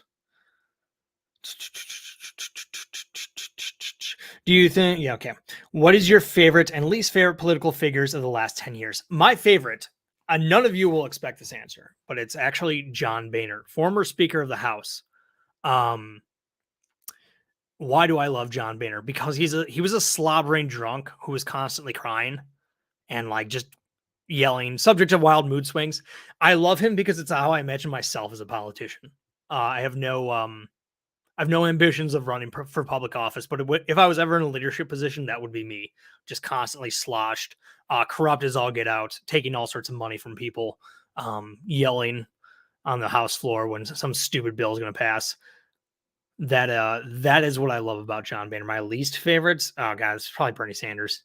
Do you think, yeah, okay. What is your favorite and least favorite political figures of the last 10 years? My favorite, none of you will expect this answer, but it's actually John Boehner, former Speaker of the House. Why do I love John Boehner? Because he was a slobbering drunk who was constantly crying and like just yelling, subject to wild mood swings. I love him because it's how I imagine myself as a politician. I have no ambitions of running for public office, but if I was ever in a leadership position, that would be me, just constantly sloshed, corrupt as all get out, taking all sorts of money from people, yelling on the House floor when some stupid bill is going to pass. That is what I love about John Boehner. My least favorites, oh god, it's probably Bernie Sanders.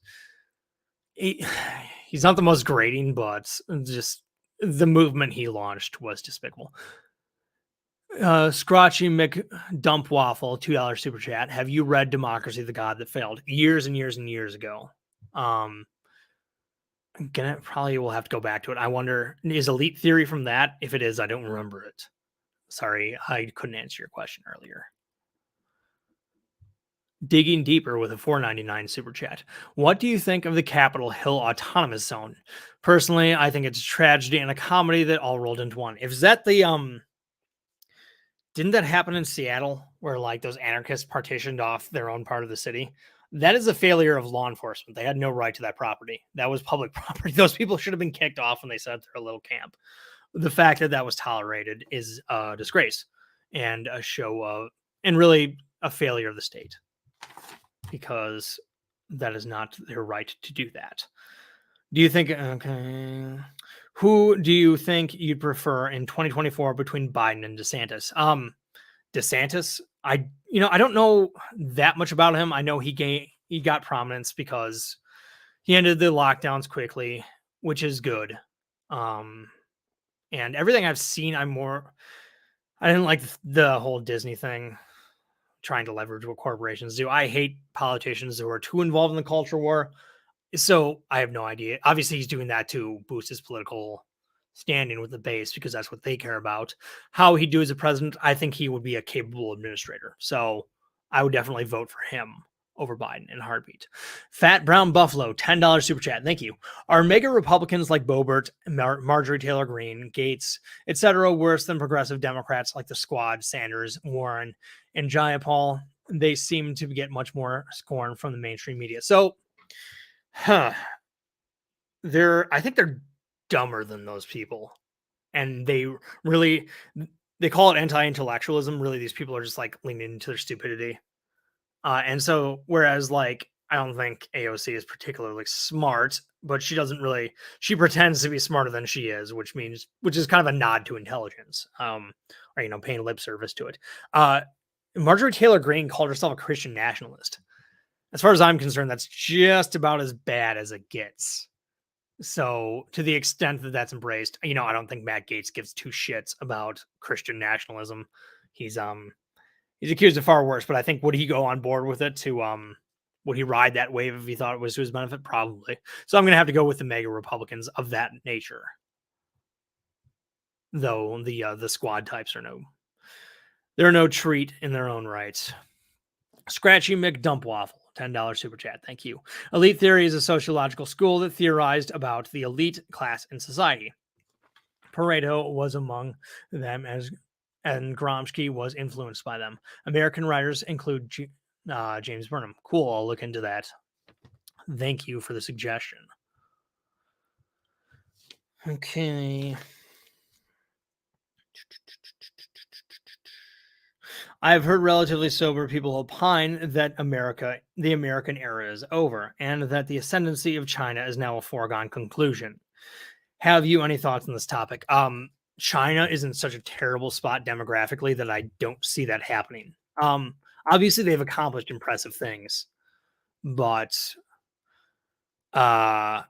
He's not the most grating, but just the movement he launched was despicable. Scratchy McDump Waffle, $2 super chat. Have you read Democracy, the God That Failed? Years and years and years ago. Probably will have to go back to it. I wonder, is Elite Theory from that? If it is, I don't remember it. Sorry, I couldn't answer your question earlier. Digging deeper with a $4.99 super chat. What do you think of the Capitol Hill Autonomous Zone? Personally, I think it's a tragedy and a comedy that all rolled into one. Is that the didn't that happen in Seattle where like those anarchists partitioned off their own part of the city? That is a failure of law enforcement. They had no right to that property. That was public property. Those people should have been kicked off when they set up their little camp. The fact that that was tolerated is a disgrace and a show of, and really a failure of the state, because that is not their right to do that. Do you think, okay, who do you think you'd prefer in 2024 between Biden and DeSantis? DeSantis, I don't know that much about him. I know he got prominence because he ended the lockdowns quickly, which is good. And everything I've seen, I didn't like the whole Disney thing, trying to leverage what corporations do. I hate politicians who are too involved in the culture war. So I have no idea. Obviously, he's doing that to boost his political standing with the base because that's what they care about. How he'd do as a president, I think he would be a capable administrator. So I would definitely vote for him over Biden in a heartbeat. Fat Brown Buffalo, $10 super chat. Thank you. Are mega Republicans like Boebert, Marjorie Taylor Greene, Gates, etc., worse than progressive Democrats like the Squad, Sanders, Warren, and Jayapal? They seem to get much more scorn from the mainstream media. So, I think they're dumber than those people. And they call it anti-intellectualism. Really, these people are just like leaning into their stupidity. And so, whereas like I don't think AOC is particularly smart, but she pretends to be smarter than she is, which is kind of a nod to intelligence, or paying lip service to it. Marjorie Taylor Greene called herself a Christian nationalist. As far as I'm concerned, that's just about as bad as it gets. So, to the extent that that's embraced, I don't think Matt Gaetz gives two shits about Christian nationalism. He's accused of far worse, but I think would he go on board with it would he ride that wave if he thought it was to his benefit? Probably. So I'm going to have to go with the mega Republicans of that nature. Though the squad types they're no treat in their own rights. Scratchy McDumpwaffle, $10 super chat. Thank you. Elite theory is a sociological school that theorized about the elite class in society. Pareto was among them, and Gramsci was influenced by them. American writers include James Burnham. Cool, I'll look into that. Thank you for the suggestion. Okay. I've heard relatively sober people opine that the American era is over, and that the ascendancy of China is now a foregone conclusion. Have you any thoughts on this topic? China is in such a terrible spot demographically that I don't see that happening. Obviously they've accomplished impressive things, but I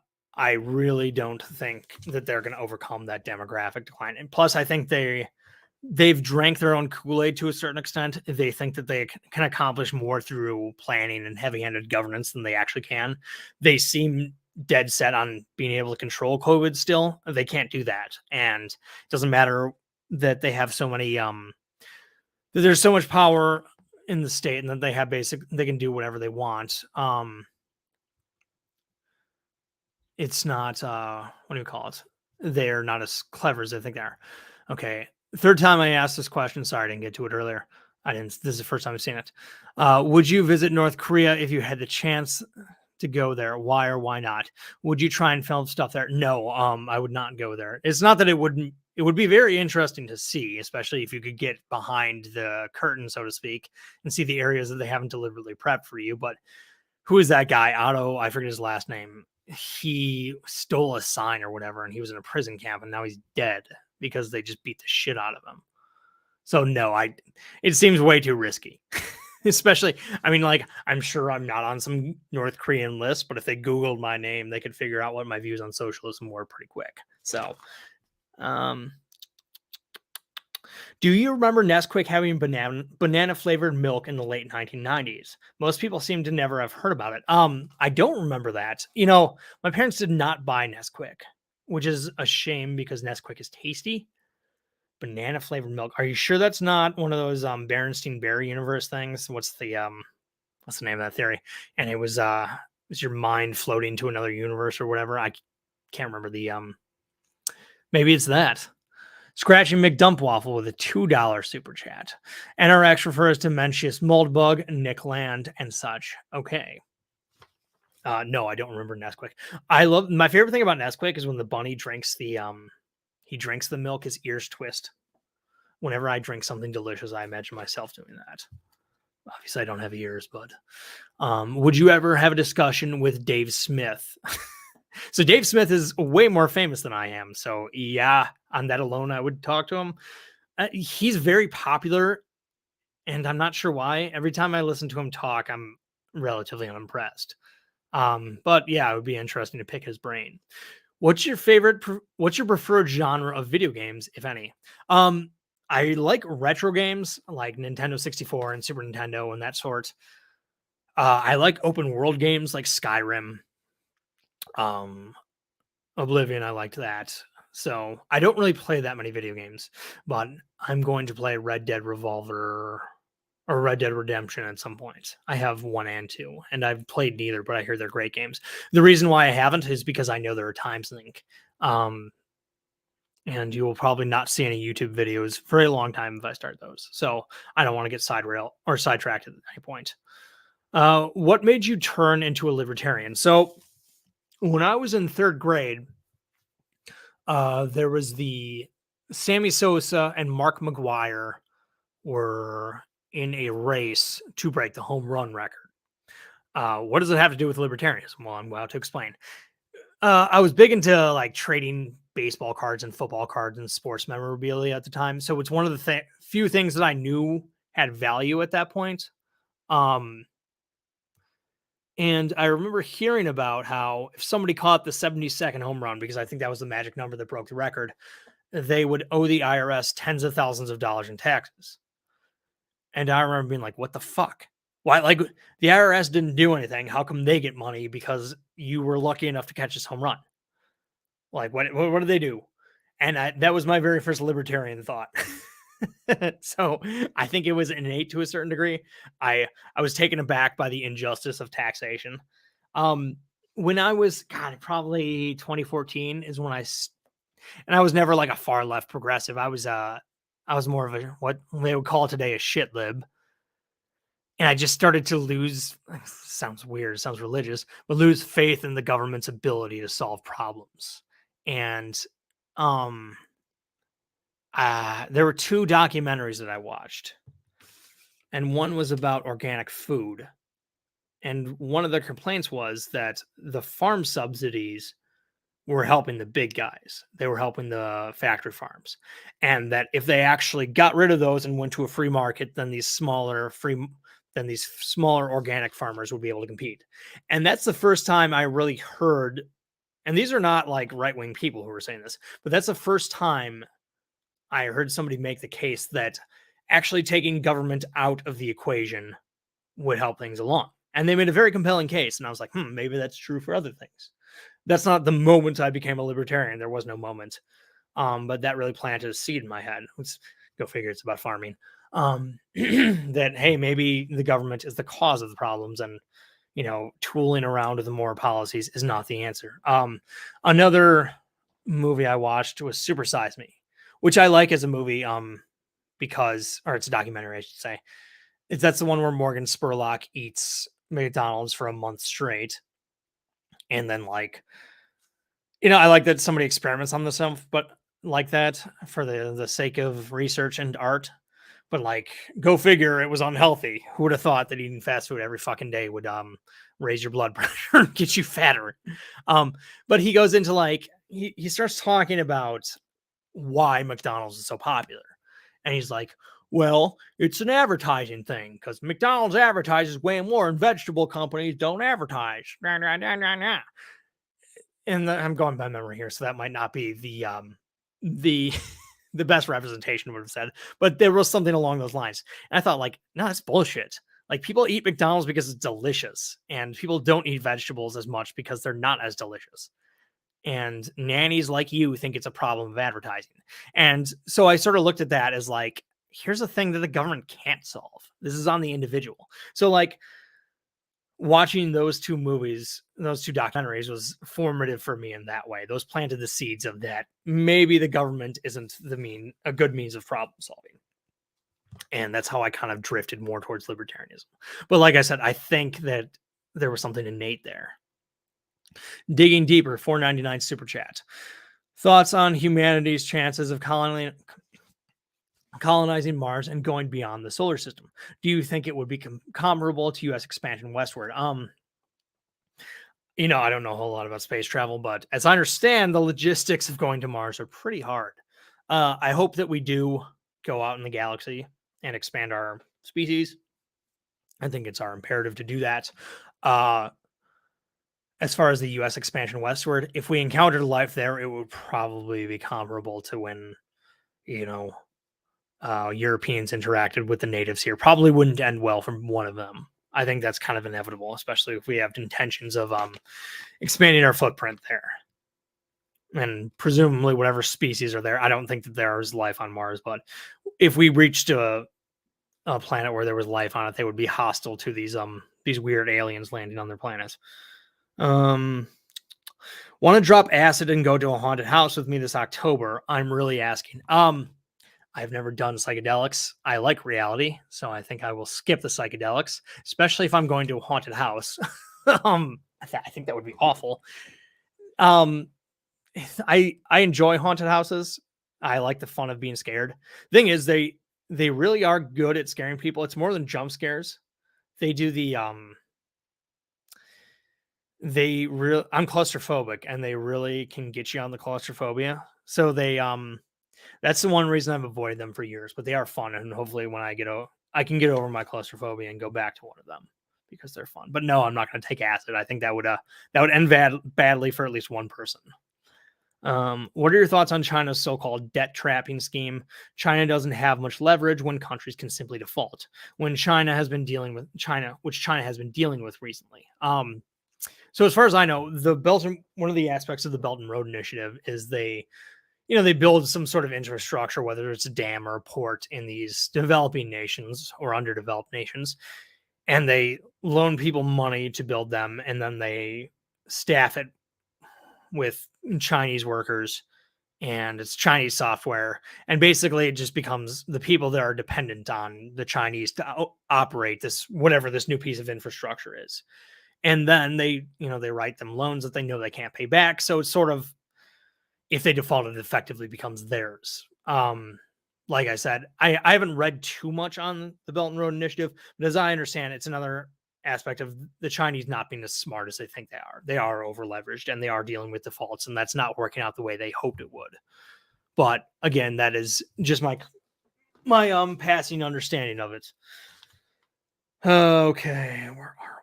really don't think that they're going to overcome that demographic decline. And plus, I think they've drank their own Kool-Aid to a certain extent. They think that they can accomplish more through planning and heavy-handed governance than they actually can. They seem dead set on being able to control COVID still. They can't do that. And it doesn't matter that they have so many, that there's so much power in the state and that they can do whatever they want. It's not, what do you call it? They're not as clever as I think they are. Okay. Third time I asked this question. Sorry, I didn't get to it earlier. This is the first time I've seen it. Would you visit North Korea if you had the chance to go there? Why or why not? Would you try and film stuff there? No, I would not go there. It's not that it would be very interesting to see, especially if you could get behind the curtain, so to speak, and see the areas that they haven't deliberately prepped for you. But who is that guy? Otto, I forget his last name. He stole a sign or whatever, and he was in a prison camp, and now he's dead because they just beat the shit out of him. So no, it seems way too risky. Especially, I'm sure I'm not on some North Korean list, but if they Googled my name, they could figure out what my views on socialism were pretty quick. So, do you remember Nesquik having banana flavored milk in the late 1990s? Most people seem to never have heard about it. I don't remember that. My parents did not buy Nesquik, which is a shame because Nesquik is tasty. Banana flavored milk. Are you sure that's not one of those Berenstein Berry universe things? What's the name of that theory? And it was your mind floating to another universe or whatever. I can't remember the maybe it's that. Scratching McDumpwaffle with a $2 super chat. NRX refers to Mencius Moldbug, Nick Land, and such. Okay. No, I don't remember Nesquik. My favorite thing about Nesquik is when the bunny drinks the milk, his ears twist. Whenever I drink something delicious, I imagine myself doing that. Obviously, I don't have ears, but would you ever have a discussion with Dave Smith? So Dave Smith is way more famous than I am. So yeah, on that alone, I would talk to him. He's very popular, and I'm not sure why. Every time I listen to him talk, I'm relatively unimpressed. But yeah, it would be interesting to pick his brain. What's your preferred genre of video games, if any? I like retro games like Nintendo 64 and Super Nintendo and that sort. I like open world games like Skyrim. Oblivion, I liked that. So I don't really play that many video games, but I'm going to play Red Dead Revolver or Red Dead Redemption at some point. I have 1 and 2, and I've played neither, but I hear they're great games. The reason why I haven't is because I know they're a time sink. And you will probably not see any YouTube videos for a long time if I start those. So I don't want to get sidetracked at any point. What made you turn into a libertarian? So when I was in 3rd grade, there was the Sammy Sosa and Mark McGuire were in a race to break the home run record. What does it have to do with libertarianism? Well, I'm about to explain. I was big into like trading baseball cards and football cards and sports memorabilia at the time. So it's one of the few things that I knew had value at that point. And I remember hearing about how if somebody caught the 72nd home run, because I think that was the magic number that broke the record, they would owe the IRS tens of thousands of dollars in taxes. And I remember being like, what the fuck? Why? Like, the IRS didn't do anything. How come they get money because you were lucky enough to catch this home run? Like, what did they do? And that was my very first libertarian thought. So I think it was innate to a certain degree. I was taken aback by the injustice of taxation. When I was, God, probably 2014 is when and I was never like a far left progressive. I was more of a, what they would call today, a shit lib. And I just started to lose, sounds weird, sounds religious, but lose faith in the government's ability to solve problems. And there were 2 documentaries that I watched, and one was about organic food. And one of the complaints was that the farm subsidies were helping the big guys. They were helping the factory farms. And that if they actually got rid of those and went to a free market, then these smaller organic farmers would be able to compete. And that's the first time I really heard, and these are not like right-wing people who were saying this, but that's the first time I heard somebody make the case that actually taking government out of the equation would help things along. And they made a very compelling case. And I was like, maybe that's true for other things. That's not the moment I became a libertarian. There was no moment. But that really planted a seed in my head. Let's go figure, it's about farming. That, hey, maybe the government is the cause of the problems, and, tooling around with the more policies is not the answer. Another movie I watched was Super Size Me, which I like as a movie, because, or it's a documentary, I should say. That's the one where Morgan Spurlock eats McDonald's for a month straight. And then, like, I like that somebody experiments on themselves, but like that for the sake of research and art. But like, go figure, it was unhealthy. Who would have thought that eating fast food every fucking day would raise your blood pressure and get you fatter? But he goes into like, he starts talking about why McDonald's is so popular. And he's like, well, it's an advertising thing, because McDonald's advertises way more and vegetable companies don't advertise. Nah, nah, nah, nah, nah. And I'm going by memory here, so that might not be the the best representation would have said, but there was something along those lines. And I thought, like, no, that's bullshit. Like, people eat McDonald's because it's delicious, and people don't eat vegetables as much because they're not as delicious. And nannies like you think it's a problem of advertising. And so I sort of looked at that as like, here's a thing that the government can't solve. This is on the individual. So like, watching those 2 movies, those 2 documentaries, was formative for me in that way. Those planted the seeds of that. Maybe the government isn't a good means of problem solving. And that's how I kind of drifted more towards libertarianism. But like I said, I think that there was something innate there. Digging deeper, 499 super chat. Thoughts on humanity's chances of colonizing Mars and going beyond the solar system? Do you think it would be comparable to U.S. expansion westward? I don't know a whole lot about space travel, but as I understand, the logistics of going to Mars are pretty hard. I hope that we do go out in the galaxy and expand our species. I think it's our imperative to do that. As far as the U.S. expansion westward, if we encountered life there, it would probably be comparable to when, Europeans interacted with the natives here. Probably wouldn't end well for one of them. I think that's kind of inevitable, especially if we have intentions of expanding our footprint there. and presumably whatever species are there. I don't think that there is life on Mars, but if we reached a planet where there was life on it, they would be hostile to these weird aliens landing on their planet. Um, Want to drop acid and go to a haunted house with me this October? I'm really asking. I've never done psychedelics. I like reality, so I think I will skip the psychedelics, especially if I'm going to a haunted house. I think that would be awful. Um, I enjoy haunted houses. I like the fun of being scared. Thing is, they really are good at scaring people. It's more than jump scares. They do the I'm claustrophobic, and they really can get you on the claustrophobia. So that's the one reason I've avoided them for years, but they are fun, and hopefully when I can get over my claustrophobia and go back to one of them because they're fun. But no, I'm not going to take acid. I think that would end badly for at least one person. What are your thoughts on China's so-called debt trapping scheme? China doesn't have much leverage when countries can simply default. When China has been dealing with China, which China has been dealing with recently. So as far as I know, one of the aspects of the Belt and Road Initiative is they build some sort of infrastructure, whether it's a dam or a port in these developing nations or underdeveloped nations, and they loan people money to build them, and then they staff it with Chinese workers, and it's Chinese software, and basically it just becomes the people that are dependent on the Chinese to operate this whatever this new piece of infrastructure is. And then they write them loans that they know they can't pay back, so it's sort of, if they default, it effectively becomes theirs. Like I said, I haven't read too much on the Belt and Road Initiative, but as I understand, it's another aspect of the Chinese not being as smart as they think they are. They are over leveraged, and they are dealing with defaults, and that's not working out the way they hoped it would. But again, that is just my passing understanding of it. Okay, where are we?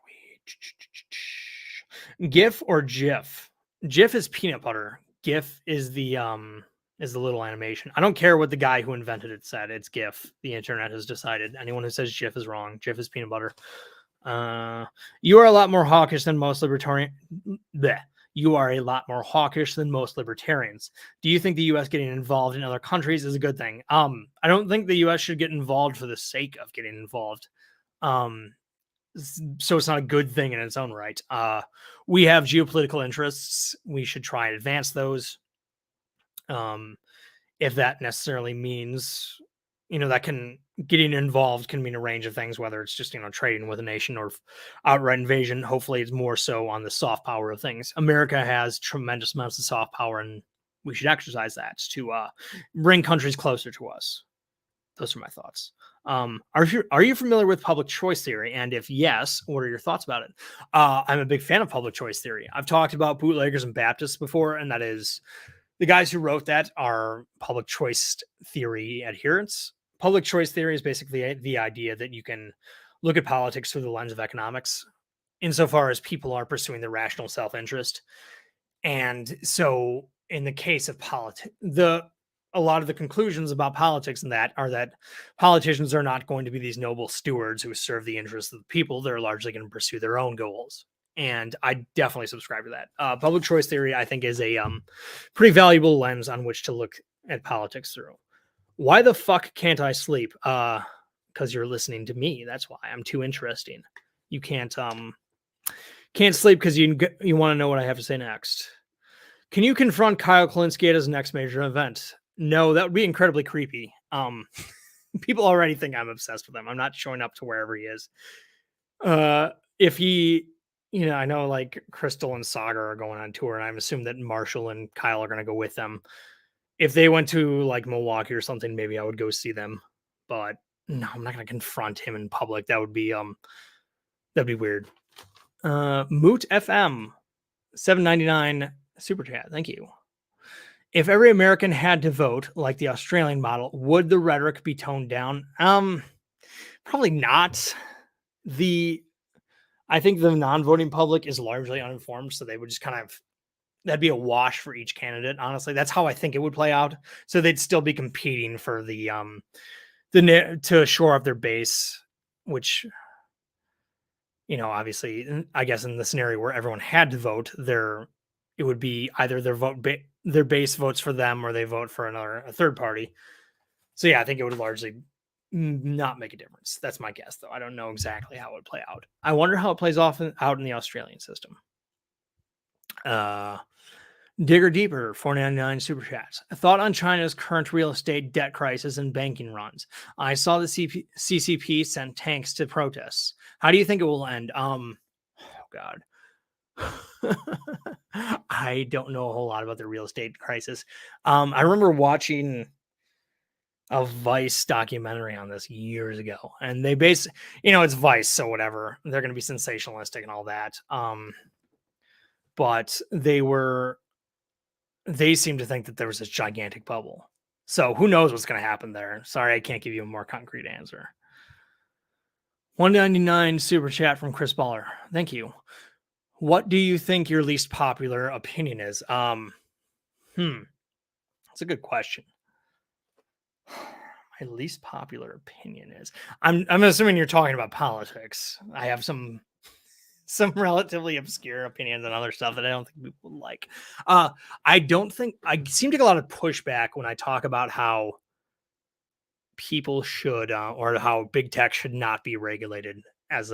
GIF or GIF? GIF is peanut butter. GIF is the little animation. I don't care what the guy who invented it said. It's GIF. The internet has decided. Anyone who says GIF is wrong. GIF is peanut butter. You are a lot more hawkish than most libertarian. Bleh. You are a lot more hawkish than most libertarians. Do you think the U.S. getting involved in other countries is a good thing? I don't think the U.S. should get involved for the sake of getting involved. So it's not a good thing in its own right. We have geopolitical interests. We should try and advance those. If that necessarily means, that getting involved can mean a range of things, whether it's just, trading with a nation or outright invasion. Hopefully it's more so on the soft power of things. America has tremendous amounts of soft power, and we should exercise that to bring countries closer to us. Those are my thoughts. Are you familiar with public choice theory? And if yes, what are your thoughts about it? I'm a big fan of public choice theory. I've talked about bootleggers and Baptists before, and that is the guys who wrote that are public choice theory adherents. Public choice theory is basically the idea that you can look at politics through the lens of economics, insofar as people are pursuing the rational self-interest. And so in the case of politics, a lot of the conclusions about politics and that are that politicians are not going to be these noble stewards who serve the interests of the people. They're largely going to pursue their own goals. And I definitely subscribe to that. Public choice theory, I think, is a pretty valuable lens on which to look at politics through. Why the fuck can't I sleep? Because you're listening to me. That's why. I'm too interesting. You can't sleep because you want to know what I have to say next. Can you confront Kyle Kalinske at his next major event? No, that would be incredibly creepy. People already think I'm obsessed with him. I'm not showing up to wherever he is. If he, I know like Crystal and Saga are going on tour, and I'm assuming that Marshall and Kyle are going to go with them. If they went to like Milwaukee or something, maybe I would go see them. But no, I'm not going to confront him in public. That'd be weird. Moot FM 7.99 super chat. Thank you. If every American had to vote like the Australian model, would the rhetoric be toned down? Probably not. I think the non-voting public is largely uninformed, so they would just that'd be a wash for each candidate. Honestly, that's how I think it would play out. So they'd still be competing for to shore up their base, which, obviously, I guess in the scenario where everyone had to vote, it would be either their their base votes for them or they vote for a third party. So yeah, I think it would largely not make a difference. That's my guess, though. I don't know exactly how it would play out. I wonder how it plays out in the Australian system. Digger Deeper, 499 super chats. A thought on China's current real estate debt crisis and banking runs. I saw the CCP sent tanks to protests. How do you think it will end? Oh God. I don't know a whole lot about the real estate crisis. I remember watching a Vice documentary on this years ago, and they it's Vice, so whatever. They're going to be sensationalistic and all that. But they seem to think that there was this gigantic bubble. So who knows what's going to happen there? Sorry, I can't give you a more concrete answer. 199 super chat from Chris Baller. Thank you. What do you think your least popular opinion is? That's a good question. My least popular opinion is I'm assuming you're talking about politics. I have some relatively obscure opinions and other stuff that I don't think people would like. I seem to get a lot of pushback when I talk about how people should or how big tech should not be regulated as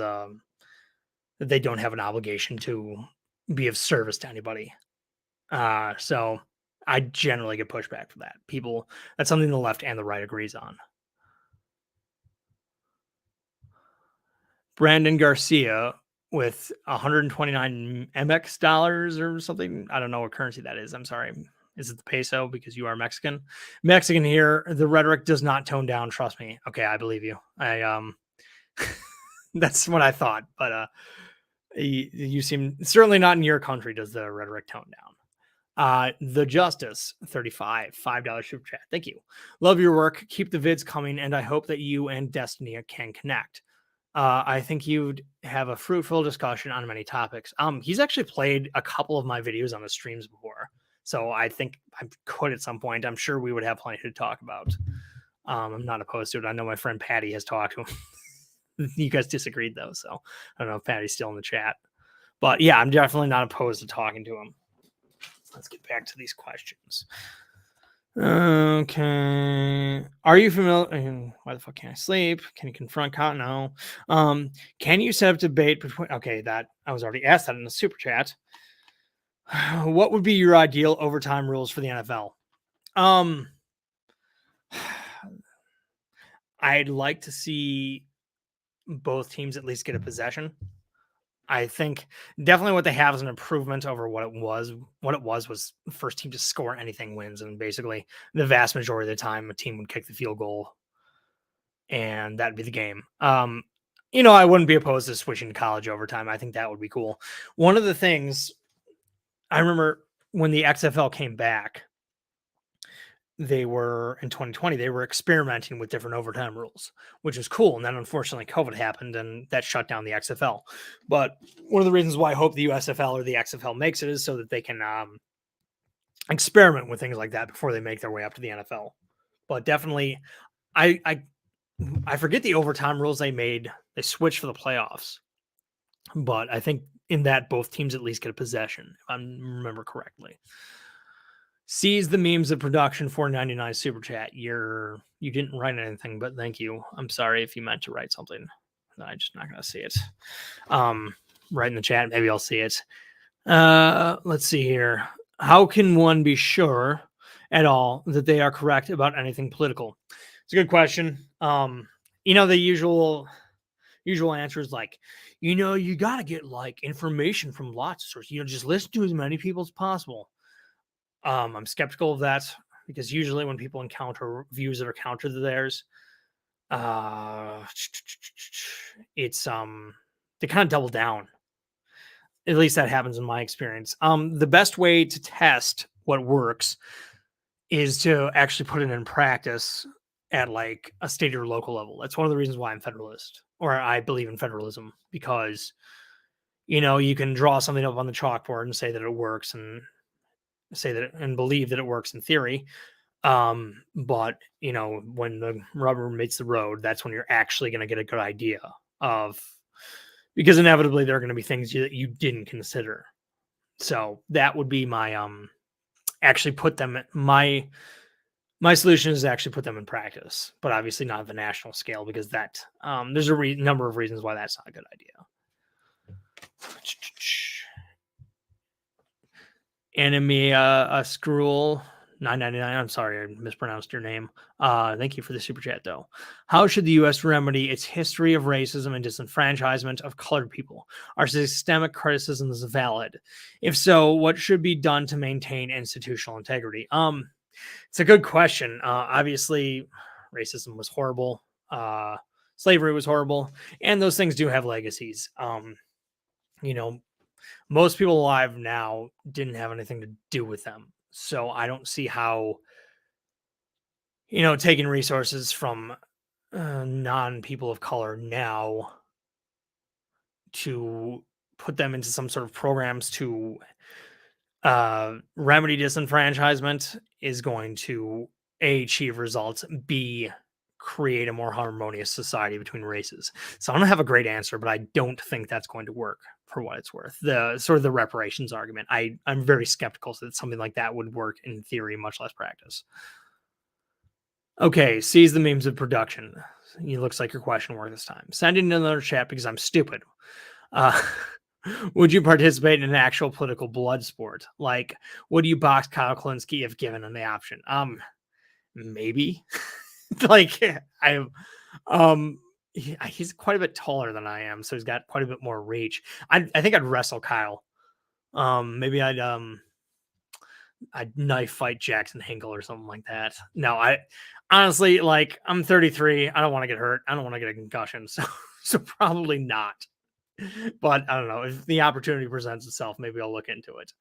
they don't have an obligation to be of service to anybody. So I generally get pushback for that. That's something the left and the right agrees on. Brandon Garcia with 129 MX dollars or something. I don't know what currency that is. I'm sorry. Is it the peso because you are Mexican? Mexican here. The rhetoric does not tone down. Trust me. Okay, I believe you. That's what I thought. But you seem certainly not in your country does the rhetoric tone down. The Justice 35 $5 super chat. Thank you. Love your work. Keep the vids coming, and I hope that you and Destiny can connect. I think you'd have a fruitful discussion on many topics. He's actually played a couple of my videos on the streams before, so I think I could at some point. I'm sure we would have plenty to talk about. I'm not opposed to it. I know my friend Patty has talked to him. You guys disagreed though, so I don't know if Patty's still in the chat. But yeah, I'm definitely not opposed to talking to him. Let's get back to these questions. Okay. Are you familiar? Why the fuck can't I sleep? Can you confront Cotton? No. Can you set up debate between? Okay, that I was already asked that in the super chat. What would be your ideal overtime rules for the NFL? I'd like to see both teams at least get a possession. I think definitely what they have is an improvement over what it was. What it was first team to score anything wins, and basically the vast majority of the time a team would kick the field goal, and that'd be the game. I wouldn't be opposed to switching to college overtime. I think that would be cool. One of the things I remember when the XFL came back, they were in 2020, they were experimenting with different overtime rules, which was cool. And then unfortunately COVID happened and that shut down the XFL. But one of the reasons why I hope the USFL or the XFL makes it is so that they can experiment with things like that before they make their way up to the NFL. But definitely I forget the overtime rules they made. They switched for the playoffs. But I think in that both teams at least get a possession, if I remember correctly. Sees the memes of production 499 super chat. You didn't write anything, but thank you. I'm sorry if you meant to write something. I'm just not gonna see it. Right in the chat, maybe I'll see it. Let's see here. How can one be sure at all that they are correct about anything political? It's a good question. The usual answer is like, you got to get like information from lots of sources. Just listen to as many people as possible. I'm skeptical of that because usually when people encounter views that are counter to theirs, it's they kind of double down. At least that happens in my experience. The best way to test what works is to actually put it in practice at like a state or local level. That's one of the reasons why I'm federalist, or I believe in federalism, because you can draw something up on the chalkboard and say that it works and believe that it works in theory. But when the rubber meets the road, that's when you're actually going to get a good idea of, because inevitably there are going to be things that you didn't consider. So that would be my actually put them. My solution is to actually put them in practice, but obviously not at the national scale because there's a number of reasons why that's not a good idea. Enemy Scroll 999. I'm sorry, I mispronounced your name. Thank you for the super chat, though. How should the U.S. remedy its history of racism and disenfranchisement of colored people? Are systemic criticisms valid? If so, what should be done to maintain institutional integrity? It's a good question. Obviously, racism was horrible. Slavery was horrible, and those things do have legacies. You know, most people alive now didn't have anything to do with them. So I don't see how, taking resources from non people of color now to put them into some sort of programs to remedy disenfranchisement is going to A, achieve results, B, create a more harmonious society between races. So I don't have a great answer, but I don't think that's going to work for what it's worth. The sort of the reparations argument, I'm very skeptical that something like that would work in theory, much less practice. Okay, seize the memes of production. It looks like your question worked this time. Send in another chat because I'm stupid. Would you participate in an actual political blood sport? Like, would you box Kyle Klinsky if given the option? Maybe. Like, he's quite a bit taller than I am, so he's got quite a bit more reach. I think I'd wrestle Kyle. Maybe I'd knife fight Jackson Hinkle or something like that. No, I honestly, like, I'm 33. I don't want to get hurt. I don't want to get a concussion. So probably not. But I don't know, if the opportunity presents itself, maybe I'll look into it.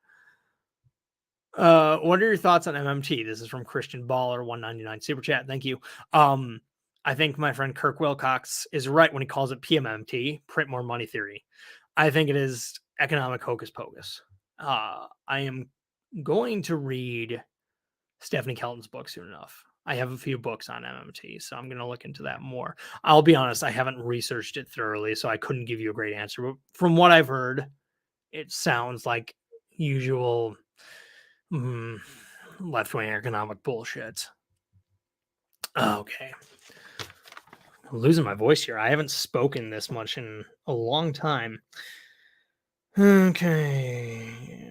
What are your thoughts on MMT? This is from Christian Baller 199 super chat. Thank you. I think my friend Kirk Wilcox is right when he calls it PMMT, print more money theory. I think it is economic hocus pocus. I am going to read Stephanie Kelton's book soon enough. I have a few books on MMT, so I'm going to look into that more. I'll be honest, I haven't researched it thoroughly, so I couldn't give you a great answer. But from what I've heard, it sounds like usual left-wing economic bullshit. Okay. I'm losing my voice here. I haven't spoken this much in a long time. Okay.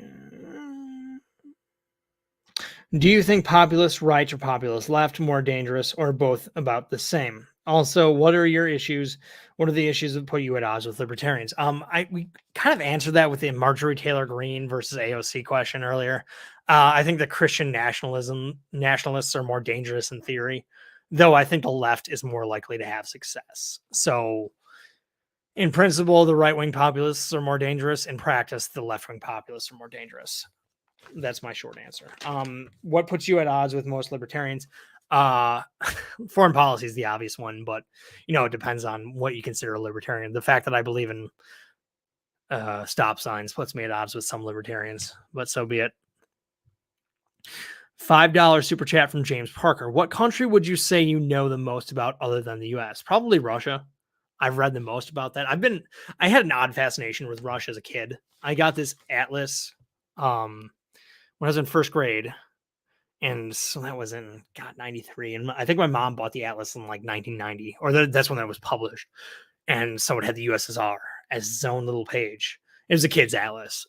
Do you think populist right or populist left more dangerous, or both about the same? Also, what are your issues? What are the issues that put you at odds with libertarians? We kind of answered that with the Marjorie Taylor Greene versus AOC question earlier. I think the Christian nationalists are more dangerous in theory, though I think the left is more likely to have success. So, in principle, the right-wing populists are more dangerous. In practice, the left-wing populists are more dangerous. That's my short answer. What puts you at odds with most libertarians? Foreign policy is the obvious one, but it depends on what you consider a libertarian. The fact that I believe in stop signs puts me at odds with some libertarians, but so be it. $5 super chat from James Parker. What country would you say you know the most about other than the US? Probably Russia. I've read the most about that. I had an odd fascination with Russia as a kid. I got this atlas when I was in first grade. And so that was in 93. And I think my mom bought the atlas in like 1990, or that's when that was published. And so it had the USSR as its own little page. It was a kid's atlas.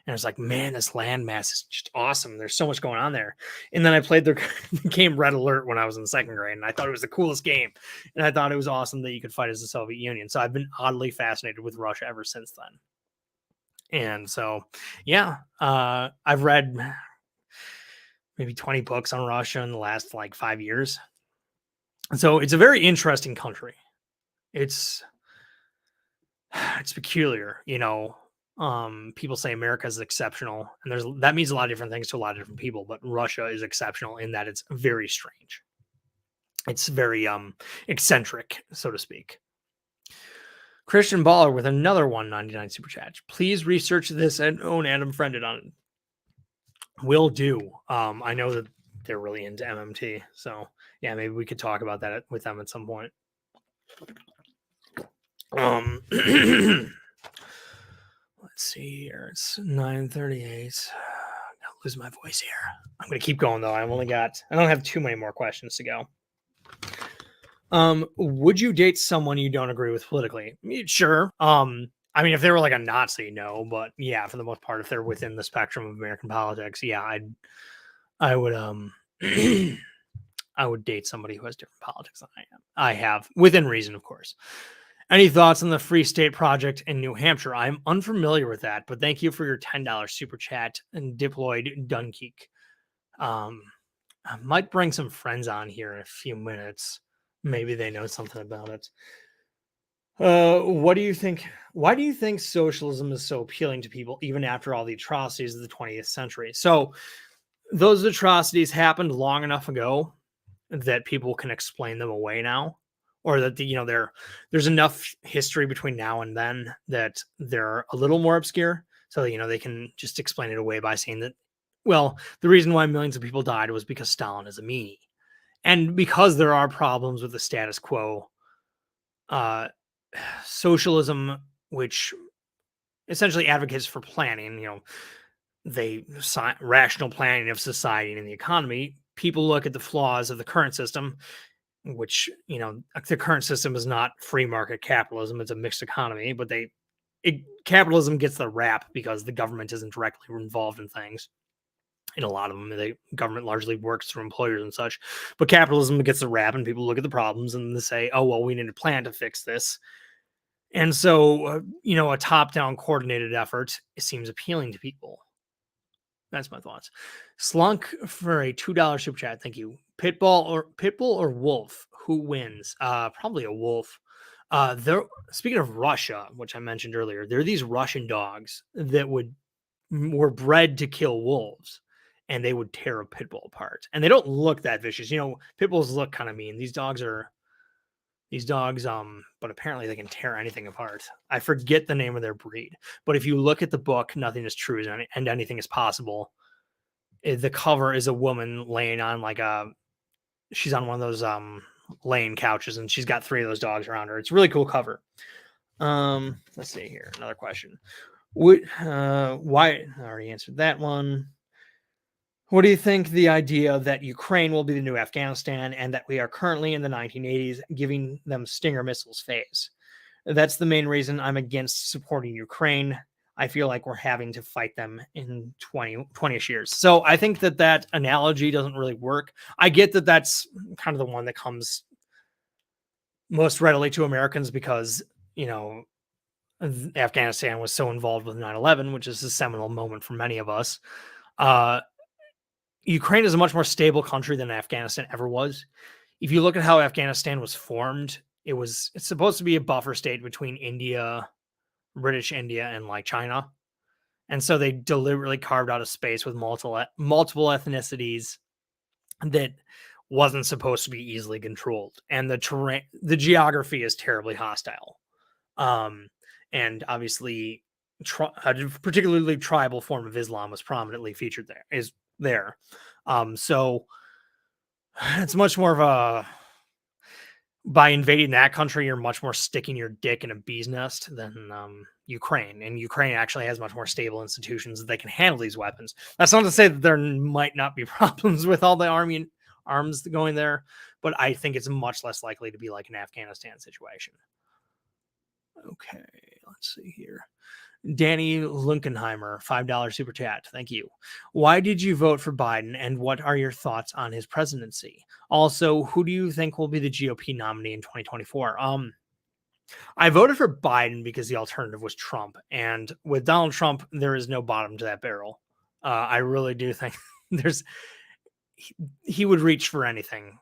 And I was like, man, this landmass is just awesome. There's so much going on there. And then I played the game Red Alert when I was in second grade, and I thought it was the coolest game. And I thought it was awesome that you could fight as the Soviet Union. So I've been oddly fascinated with Russia ever since then. And so, yeah, I've read maybe 20 books on Russia in the last like 5 years. So it's a very interesting country. It's peculiar, people say America is exceptional, and that means a lot of different things to a lot of different people, but Russia is exceptional in that it's very strange. It's very eccentric, so to speak. Christian Baller with another 199 super chat. Please research this and own Adam Friended on it. Will do. I know that they're really into MMT, so yeah, maybe we could talk about that with them at some point. Let's see here. It's 9:38. Gotta lose my voice here. I'm going to keep going though. I don't have too many more questions to go. Would you date someone you don't agree with politically? Sure. I mean, if they were like a Nazi, no, but yeah, for the most part, if they're within the spectrum of American politics, yeah, I would, I would date somebody who has different politics than I am. I have, within reason, of course. Any thoughts on the Free State Project in New Hampshire? I'm unfamiliar with that, but thank you for your $10 super chat and diploid Dunkeek. I might bring some friends on here in a few minutes. Maybe they know something about it. What do you think? Why do you think socialism is so appealing to people even after all the atrocities of the 20th century? So those atrocities happened long enough ago that people can explain them away now, or that there's enough history between now and then that they're a little more obscure. So they can just explain it away by saying that, well, the reason why millions of people died was because Stalin is a meanie, and because there are problems with the status quo. Socialism, which essentially advocates for planning, rational planning of society and the economy. People look at the flaws of the current system, which the current system is not free market capitalism; it's a mixed economy. But capitalism gets the rap because the government isn't directly involved in things. In a lot of them, the government largely works through employers and such. But capitalism gets the rap, and people look at the problems and they say, "Oh well, we need a plan to fix this." And so, a top-down coordinated effort seems appealing to people. That's my thoughts. Slunk for a $2 super chat. Thank you. Pitbull or wolf? Who wins? Probably a wolf. There. Speaking of Russia, which I mentioned earlier, there are these Russian dogs that were bred to kill wolves, and they would tear a pit bull apart. And they don't look that vicious. Pit bulls look kind of mean. These dogs, but apparently they can tear anything apart. I forget the name of their breed, but if you look at the book, Nothing is True and Anything is Possible, the cover is a woman laying on she's on one of those laying couches, and she's got 3 of those dogs around her. It's a really cool cover. Let's see here. Another question. Why? I already answered that one. What do you think the idea that Ukraine will be the new Afghanistan and that we are currently in the 1980s giving them Stinger missiles phase? That's the main reason I'm against supporting Ukraine. I feel like we're having to fight them in 20-ish years. So I think that analogy doesn't really work. I get that that's kind of the one that comes most readily to Americans because, Afghanistan was so involved with 9/11, which is a seminal moment for many of us. Ukraine is a much more stable country than Afghanistan ever was. If you look at how Afghanistan was formed, it's supposed to be a buffer state between India, British India, and like China. And so they deliberately carved out a space with multiple ethnicities that wasn't supposed to be easily controlled. And the geography is terribly hostile. And obviously a particularly tribal form of Islam was prominently featured there. So it's much more of by invading that country, you're much more sticking your dick in a bee's nest than Ukraine. And Ukraine actually has much more stable institutions that they can handle these weapons. That's not to say that there might not be problems with all the arms going there, but I think it's much less likely to be like an Afghanistan situation. Okay, let's see here. Danny Lunkenheimer, $5 super chat. Thank you. Why did you vote for Biden, and what are your thoughts on his presidency? Also, who do you think will be the GOP nominee in 2024? I voted for Biden because the alternative was Trump, and with Donald Trump, there is no bottom to that barrel. I really do think he would reach for anything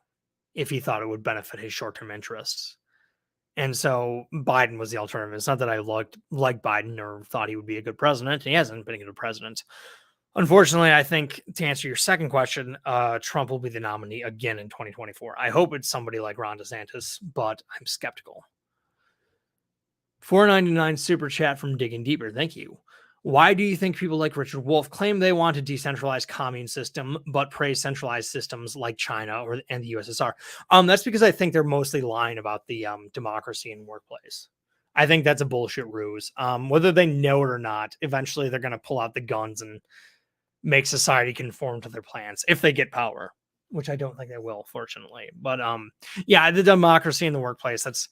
if he thought it would benefit his short-term interests. And so Biden was the alternative. It's not that I liked Biden or thought he would be a good president. He hasn't been a good president. Unfortunately, I think to answer your second question, Trump will be the nominee again in 2024. I hope it's somebody like Ron DeSantis, but I'm skeptical. $4.99 super chat from Digging Deeper. Thank you. Why do you think people like Richard Wolff claim they want a decentralized commune system, but praise centralized systems like China and the USSR? That's because I think they're mostly lying about the democracy in workplace. I think that's a bullshit ruse. Whether they know it or not, eventually they're going to pull out the guns and make society conform to their plans if they get power, which I don't think they will, fortunately. But yeah, the democracy in the workplace, that's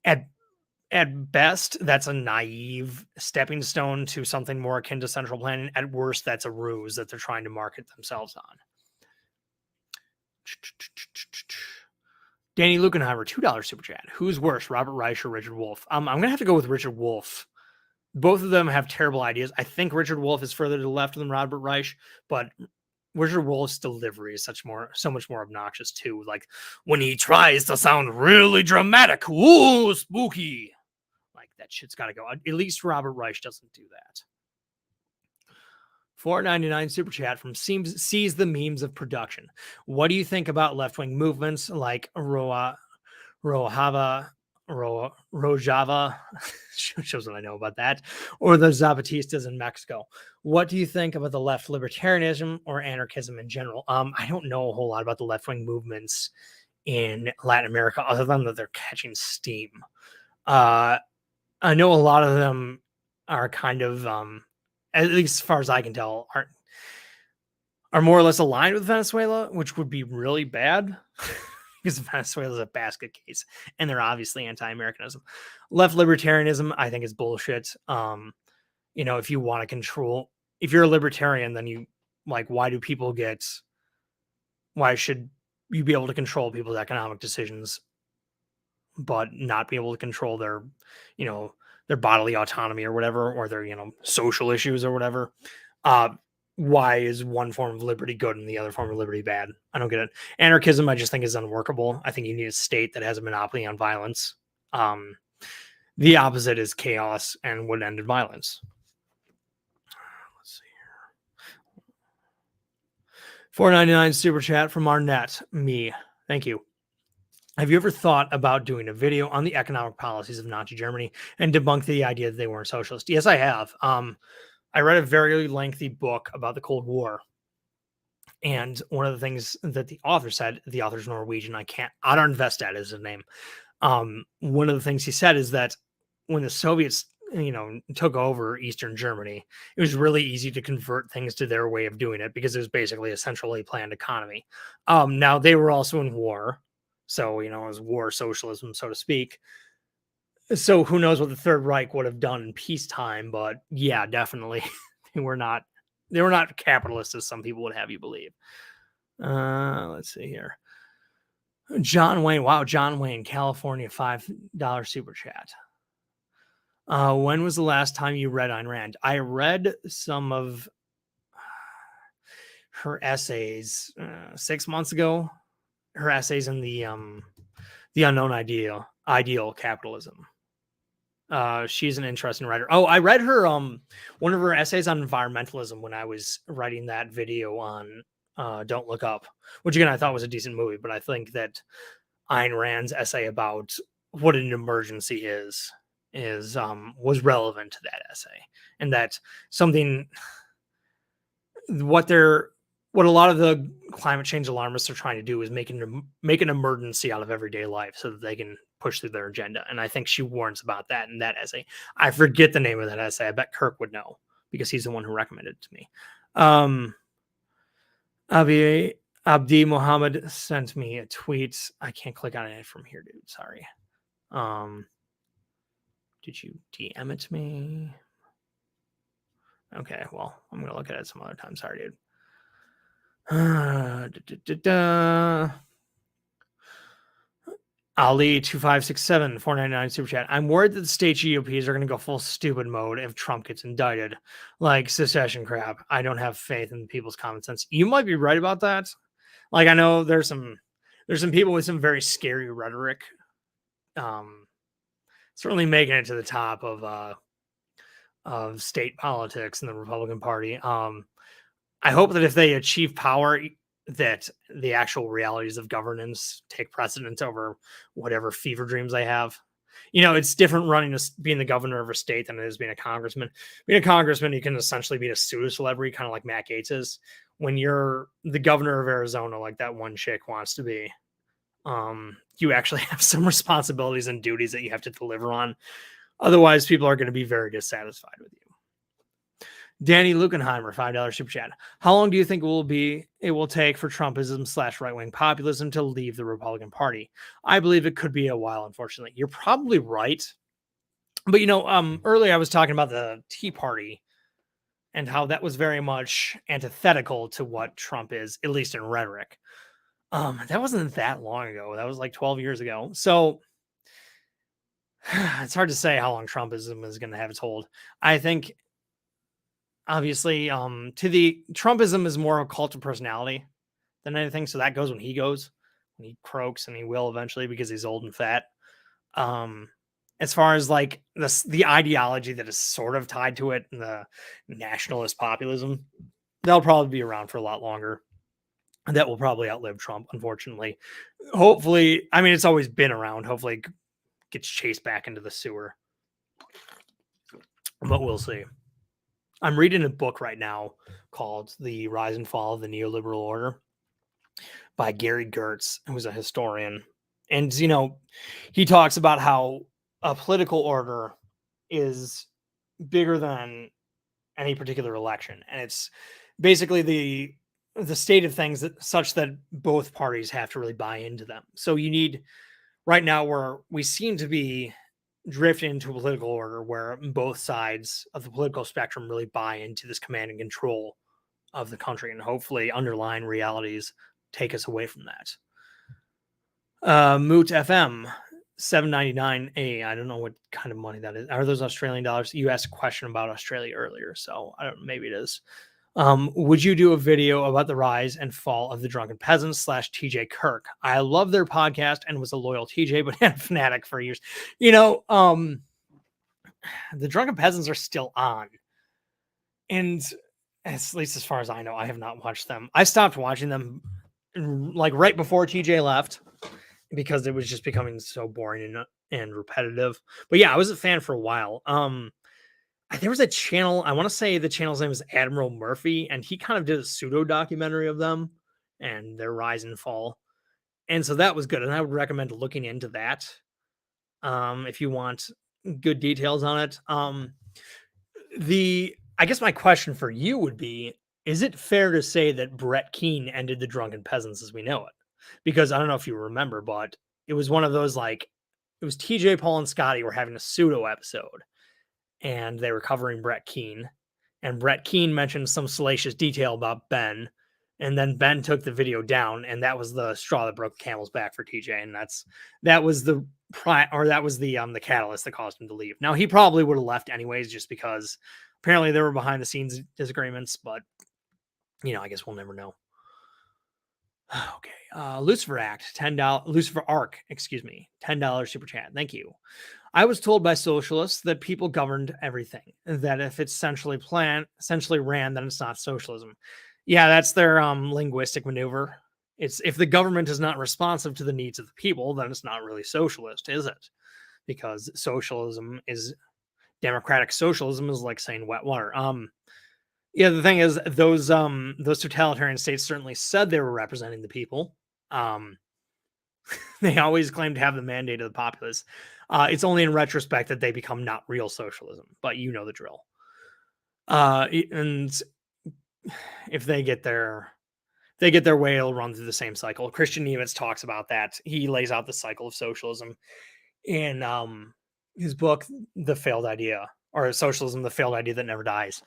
at best, that's a naive stepping stone to something more akin to central planning. At worst, that's a ruse that they're trying to market themselves on. Danny Lukenheimer, $2 super chat. Who's worse, Robert Reich or Richard Wolff? I'm going to have to go with Richard Wolff. Both of them have terrible ideas. I think Richard Wolff is further to the left than Robert Reich, but Richard Wolff's delivery is so much more obnoxious too. Like when he tries to sound really dramatic, ooh, spooky. Like that shit's got to go. At least Robert Reich doesn't do that. $4.99 super chat from sees the memes of production. What do you think about left-wing movements like Rojava, shows what I know about that, or the Zapatistas in Mexico? What do you think about the left libertarianism or anarchism in general? I don't know a whole lot about the left-wing movements in Latin America other than that they're catching steam. I know a lot of them are kind of at least as far as I can tell, are more or less aligned with Venezuela, which would be really bad because Venezuela is a basket case, and they're obviously anti-Americanism. Left libertarianism, I think, is bullshit. If you want to control, if you're a libertarian, then you like, why should you be able to control people's economic decisions, but not be able to control their, their bodily autonomy or whatever, or their, social issues or whatever? Why is one form of liberty good and the other form of liberty bad? I don't get it. Anarchism, I just think, is unworkable. I think you need a state that has a monopoly on violence. The opposite is chaos and would end in violence. Let's see here. $4.99 super chat from Arnett. Me. Thank you. Have you ever thought about doing a video on the economic policies of Nazi Germany and debunk the idea that they weren't socialist? Yes, I have. I read a very lengthy book about the Cold War. And one of the things that the author said, the author's Norwegian, Adar Vestad is his name. One of the things he said is that when the Soviets, took over Eastern Germany, it was really easy to convert things to their way of doing it because it was basically a centrally planned economy. Now they were also in war. So, it was war socialism, so to speak. So who knows what the Third Reich would have done in peacetime, but yeah, definitely they were not capitalist as some people would have you believe. Let's see here. John Wayne. Wow, John Wayne, California, $5 super chat. When was the last time you read Ayn Rand? I read some of her essays 6 months ago. Her essays in the Unknown Ideal Capitalism. She's an interesting writer. Oh, I read her one of her essays on environmentalism when I was writing that video on Don't Look Up, which again I thought was a decent movie, but I think that Ayn Rand's essay about what an emergency is was relevant to that essay, and that what a lot of the climate change alarmists are trying to do is make an emergency out of everyday life so that they can push through their agenda. And I think she warns about that in that essay. I forget the name of that essay. I bet Kirk would know because he's the one who recommended it to me. Abdi Mohammed sent me a tweet. I can't click on it from here, dude. Sorry. Did you DM it to me? Okay, well, I'm going to look at it some other time. Sorry, dude. Ali 2567 $4.99 super chat. I'm worried that the state GOPs are going to go full stupid mode if Trump gets indicted, like secession crap. I don't have faith in people's common sense. You might be right about that. Like I know there's some people with some very scary rhetoric, certainly making it to the top of state politics in the Republican Party. I hope that if they achieve power, that the actual realities of governance take precedence over whatever fever dreams they have. It's different being the governor of a state than it is being a congressman. Being a congressman, you can essentially be a pseudo celebrity, kind of like Matt Gaetz is. When you're the governor of Arizona, like that one chick wants to be, you actually have some responsibilities and duties that you have to deliver on. Otherwise, people are going to be very dissatisfied with you. Danny Lukenheimer, $5 super chat. How long do you think it will take for Trumpism / right-wing populism to leave the Republican Party? I believe it could be a while, unfortunately. You're probably right. But earlier I was talking about the Tea Party and how that was very much antithetical to what Trump is, at least in rhetoric. That wasn't that long ago. That was like 12 years ago. So it's hard to say how long Trumpism is going to have its hold. I think obviously Trumpism is more of a cult of personality than anything. So that goes when he croaks, and he will eventually because he's old and fat. As far as like the ideology that is sort of tied to it, and the nationalist populism, they'll probably be around for a lot longer. That will probably outlive Trump, unfortunately. Hopefully, I mean, it's always been around. Hopefully, it gets chased back into the sewer. But we'll see. I'm reading a book right now called The Rise and Fall of the Neoliberal Order by Gary Gertz, who's a historian. And, he talks about how a political order is bigger than any particular election. And it's basically the state of things such that both parties have to really buy into them. So you need right now where we seem to be drifting into a political order where both sides of the political spectrum really buy into this command and control of the country, and hopefully underlying realities take us away from that. Moot FM $7.99. I don't know what kind of money that is. Are those Australian dollars? You asked a question about Australia earlier, so I don't. Maybe it is. Would you do a video about the rise and fall of the Drunken Peasants / TJ Kirk? I love their podcast and was a loyal TJ, but had a fanatic for years. The Drunken Peasants are still on, and at least as far as I know, I have not watched them. I stopped watching them like right before TJ left because it was just becoming so boring and repetitive. But yeah, I was a fan for a while. There was a channel, I want to say the channel's name was Admiral Murphy, and he kind of did a pseudo documentary of them and their rise and fall. And so that was good. And I would recommend looking into that if you want good details on it. I guess my question for you would be, is it fair to say that Brett Keane ended the Drunken Peasants as we know it? Because I don't know if you remember, but it was one of those it was TJ, Paul, and Scotty were having a pseudo episode, and they were covering Brett Keane, and Brett Keane mentioned some salacious detail about Ben, and then Ben took the video down, and that was the straw that broke the camel's back for TJ, and that was the catalyst that caused him to leave. Now he probably would have left anyways, just because apparently there were behind the scenes disagreements, but I guess we'll never know. Okay. Lucifer Arc, $10 super chat. Thank you. I was told by socialists that people governed everything, that if it's centrally ran, then it's not socialism. Yeah, that's their linguistic maneuver. It's if the government is not responsive to the needs of the people, then it's not really socialist, is it? Because democratic socialism is like saying wet water. Yeah, the thing is, those totalitarian states certainly said they were representing the people. They always claim to have the mandate of the populace. It's only in retrospect that they become not real socialism, but you know the drill. And if they get their way, it'll run through the same cycle. Christian Niemitz talks about that. He lays out the cycle of socialism in his book, The Failed Idea, or Socialism, the Failed Idea That Never Dies.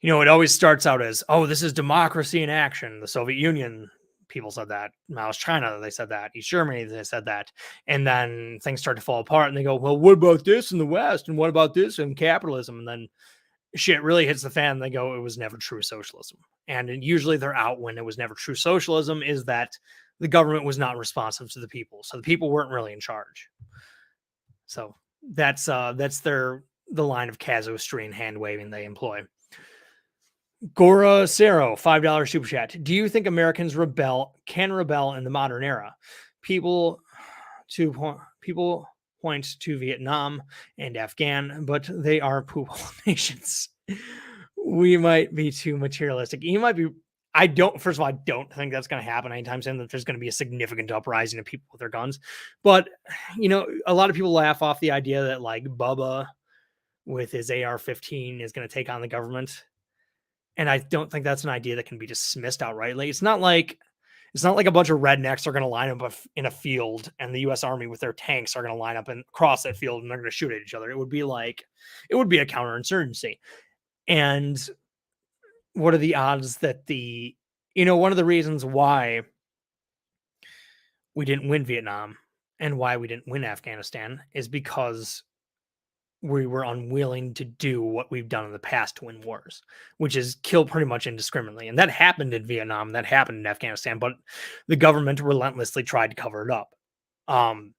It always starts out as, oh, this is democracy in action. The Soviet Union, people said that. Mao's China, they said that. East Germany, they said that. And then things start to fall apart, and they go, well, what about this in the West? And what about this in capitalism? And then shit really hits the fan, and they go, it was never true socialism. And usually they're out when it was never true socialism is that the government was not responsive to the people. So the people weren't really in charge. So that's the line of casuistry and hand waving they employ. Gora Cero, $5 super chat. Do you think Americans can rebel in the modern era? People point to Vietnam and Afghan, but they are poop nations. We might be too materialistic. First of all, I don't think that's going to happen anytime soon, that there's going to be a significant uprising of people with their guns. But, a lot of people laugh off the idea that like Bubba with his AR-15 is going to take on the government. And I don't think that's an idea that can be dismissed outrightly. It's not like a bunch of rednecks are going to line up in a field and the U.S. Army with their tanks are going to line up and cross that field and they're going to shoot at each other. It would be a counterinsurgency. And what are the odds that one of the reasons why we didn't win Vietnam and why we didn't win Afghanistan is because we were unwilling to do what we've done in the past to win wars, which is kill pretty much indiscriminately. And that happened in Vietnam, that happened in Afghanistan, but the government relentlessly tried to cover it up. The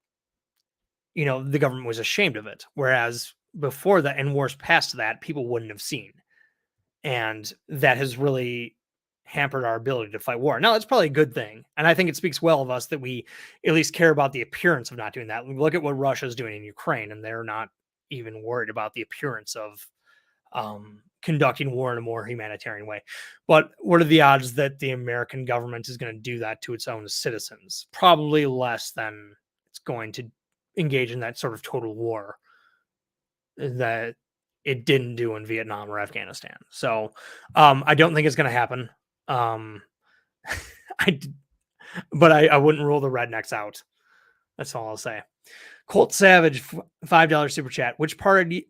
government was ashamed of it. Whereas before that, and wars past that, people wouldn't have seen. And that has really hampered our ability to fight war. Now, that's probably a good thing. And I think it speaks well of us that we at least care about the appearance of not doing that. Look at what Russia's doing in Ukraine, and they're not even worried about the appearance of conducting war in a more humanitarian way. But what are the odds that the American government is going to do that to its own citizens? Probably less than it's going to engage in that sort of total war that it didn't do in Vietnam or Afghanistan. So I don't think it's going to happen. But I wouldn't rule the rednecks out. That's all I'll say. Colt Savage, $5 super chat. Which party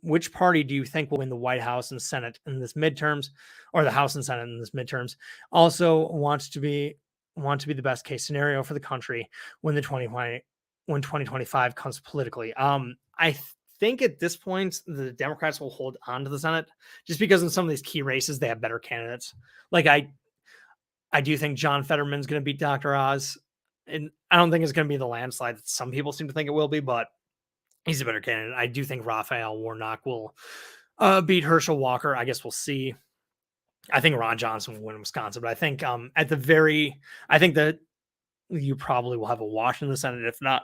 do you think will win the White House and Senate in this midterms, or the House and Senate in this midterms? Also want to be the best case scenario for the country when 2025 comes politically. I think at this point the Democrats will hold on to the Senate just because in some of these key races they have better candidates. Like I do think John Fetterman's going to beat Dr. Oz. And I don't think it's going to be the landslide that some people seem to think it will be, but he's a better candidate. I do think Raphael Warnock will beat Herschel Walker. I guess we'll see. I think Ron Johnson will win Wisconsin, but I think I think that you probably will have a wash in the Senate. If not,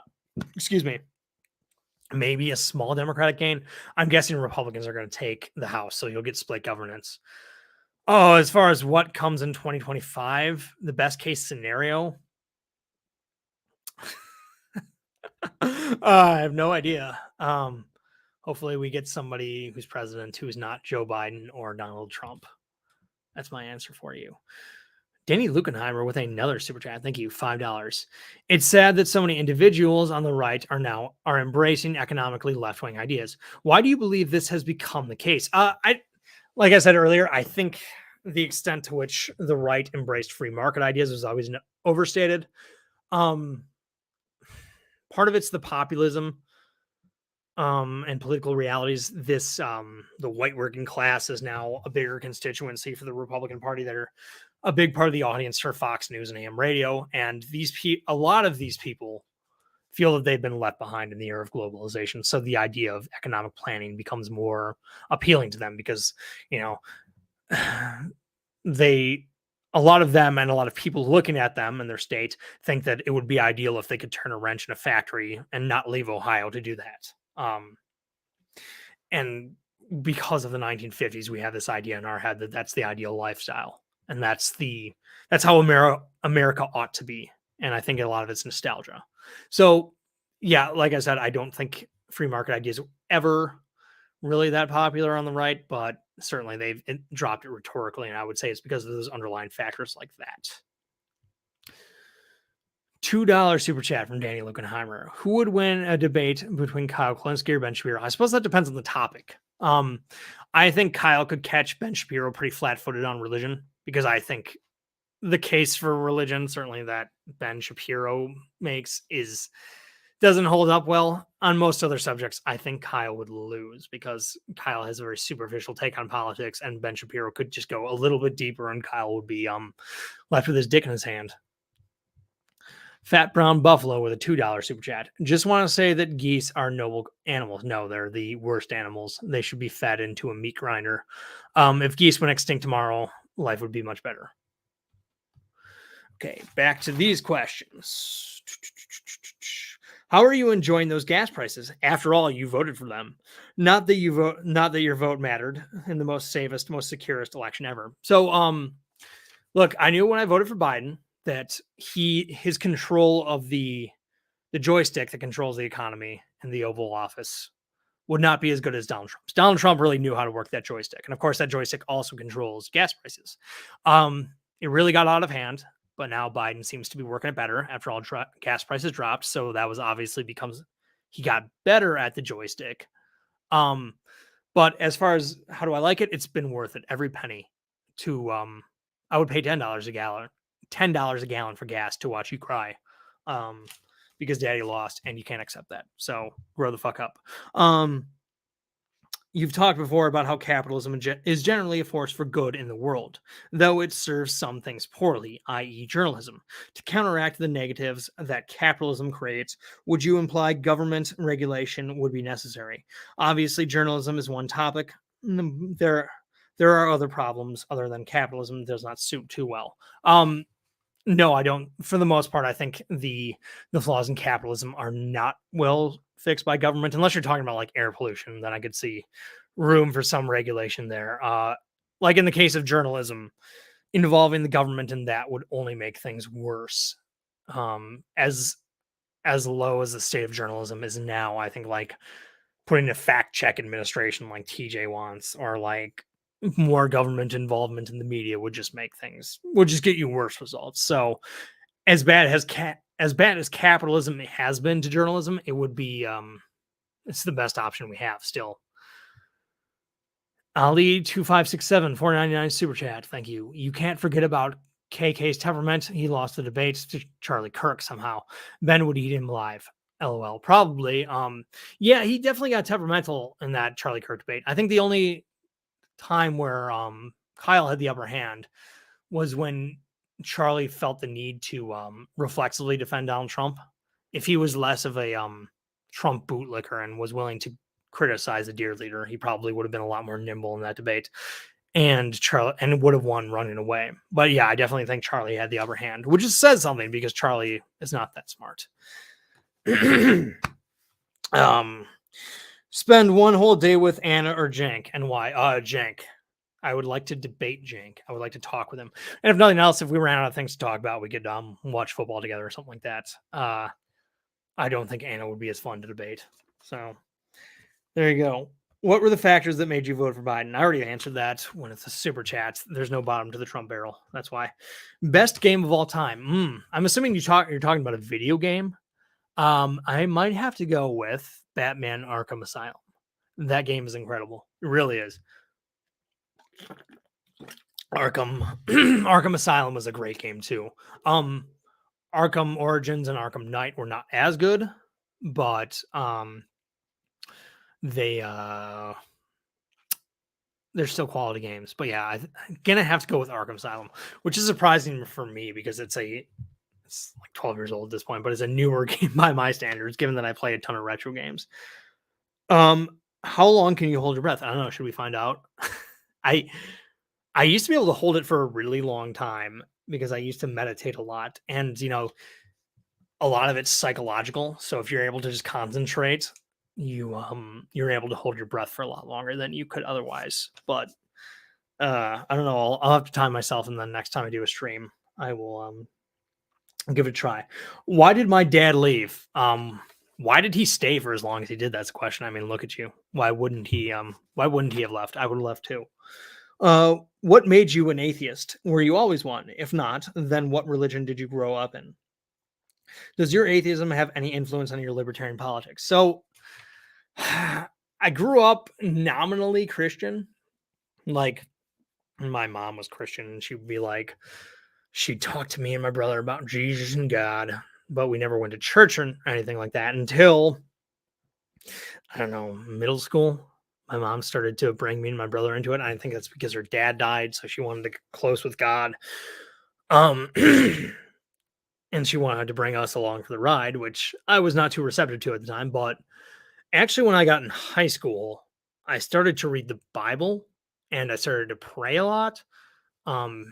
maybe a small Democratic gain. I'm guessing Republicans are going to take the House, so you'll get split governance. Oh, as far as what comes in 2025, the best case scenario, I have no idea. Hopefully we get somebody who's president who is not Joe Biden or Donald Trump. That's my answer for you. Danny Lukenheimer with another super chat. Thank you. $5. It's sad that so many individuals on the right are embracing economically left-wing ideas. Why do you believe this has become the case? Like I said earlier, I think the extent to which the right embraced free market ideas was always overstated. Part of it's the populism and political realities. The white working class is now a bigger constituency for the Republican Party that are a big part of the audience for Fox News and AM radio. And a lot of these people feel that they've been left behind in the era of globalization. So the idea of economic planning becomes more appealing to them because, a lot of them and a lot of people looking at them in their state think that it would be ideal if they could turn a wrench in a factory and not leave Ohio to do that. And because of the 1950s, we have this idea in our head that that's the ideal lifestyle. And that's how America ought to be. And I think a lot of it's nostalgia. So yeah, like I said, I don't think free market ideas were ever really that popular on the right, but certainly they've dropped it rhetorically, and I would say it's because of those underlying factors like that. $2 super chat from Danny Lukenheimer. Who would win a debate between Kyle Klinsky or Ben Shapiro? I suppose that depends on the topic. I think Kyle could catch Ben Shapiro pretty flat-footed on religion because I think the case for religion, certainly that Ben Shapiro makes, doesn't hold up well. On most other subjects, I think Kyle would lose because Kyle has a very superficial take on politics, and Ben Shapiro could just go a little bit deeper, and Kyle would be left with his dick in his hand. Fat Brown Buffalo with a $2 super chat. Just want to say that geese are noble animals. No, they're the worst animals. They should be fed into a meat grinder. If geese went extinct tomorrow, life would be much better. Okay, back to these questions. How are you enjoying those gas prices? After all, you voted for them. Not that your vote mattered in the most safest, most securest election ever. So, look, I knew when I voted for Biden that his control of the joystick that controls the economy in the Oval Office would not be as good as Donald Trump's. Donald Trump really knew how to work that joystick. And of course, that joystick also controls gas prices. It really got out of hand, but now Biden seems to be working it better after all gas prices dropped. So that was obviously becomes he got better at the joystick. But as far as how do I like it, it's been worth it every penny. To I would pay $10 a gallon, $10 a gallon for gas to watch you cry, because Daddy lost, and you can't accept that. So grow the fuck up. You've talked before about how capitalism is generally a force for good in the world, though it serves some things poorly, i.e., journalism. To counteract the negatives that capitalism creates, would you imply government regulation would be necessary? Obviously, journalism is one topic. There are other problems other than capitalism does not suit too well. No, I don't. For the most part, I think the flaws in capitalism are not well fixed by government, unless you're talking about like air pollution. Then I could see room for some regulation there. Like in the case of journalism, involving the government in that would only make things worse. As low as the state of journalism is now, I think like putting a fact check administration like TJ wants, or like more government involvement in the media would just get you worse results. So as bad as capitalism has been to journalism, it would be it's the best option we have still. Ali 2567 499 super chat. Thank you. You can't forget about KK's temperament. He lost the debates to Charlie Kirk somehow. Ben would eat him alive. LOL. Probably. Yeah, he definitely got temperamental in that Charlie Kirk debate. I think the only time where Kyle had the upper hand was when Charlie felt the need to reflexively defend Donald Trump. If he was less of a Trump bootlicker and was willing to criticize the dear leader, he probably would have been a lot more nimble in that debate, and would have won running away. But yeah, I definitely think Charlie had the upper hand, which just says something because Charlie is not that smart. Spend one whole day with Anna or Jank, and why? Jank. I would like to debate Jank. I would like to talk with him. And if nothing else, if we ran out of things to talk about, we could watch football together or something like that. I don't think Anna would be as fun to debate. So there you go. What were the factors that made you vote for Biden? I already answered that when it's a super chat. There's no bottom to the Trump barrel. That's why. Best game of all time. I'm assuming you're talking about a video game. I might have to go with Batman Arkham Asylum. That game is incredible. It really is. Arkham Asylum was a great game too. Arkham Origins and Arkham Knight were not as good, but they're still quality games. But yeah, I'm gonna have to go with Arkham Asylum, which is surprising for me because it's like 12 years old at this point, but it's a newer game by my standards, given that I play a ton of retro games. How long can you hold your breath? I don't know. Should we find out? I used to be able to hold it for a really long time because I used to meditate a lot, and a lot of it's psychological. So if you're able to just concentrate, you're able to hold your breath for a lot longer than you could otherwise. But I don't know. I'll have to time myself, and then next time I do a stream, I will give it a try. Why did my dad leave? Why did he stay for as long as he did? That's a question. I mean, look at you. Why wouldn't he have left? I would have left too. What made you an atheist? Were you always one? If not, then what religion did you grow up in? Does your atheism have any influence on your libertarian politics? So I grew up nominally Christian. Like, my mom was Christian, and she'd talk to me and my brother about Jesus and God, but we never went to church or anything like that until, I don't know, middle school. My mom started to bring me and my brother into it. I think that's because her dad died, so she wanted to get close with God. And she wanted to bring us along for the ride, which I was not too receptive to at the time. But actually, when I got in high school, I started to read the Bible and I started to pray a lot. This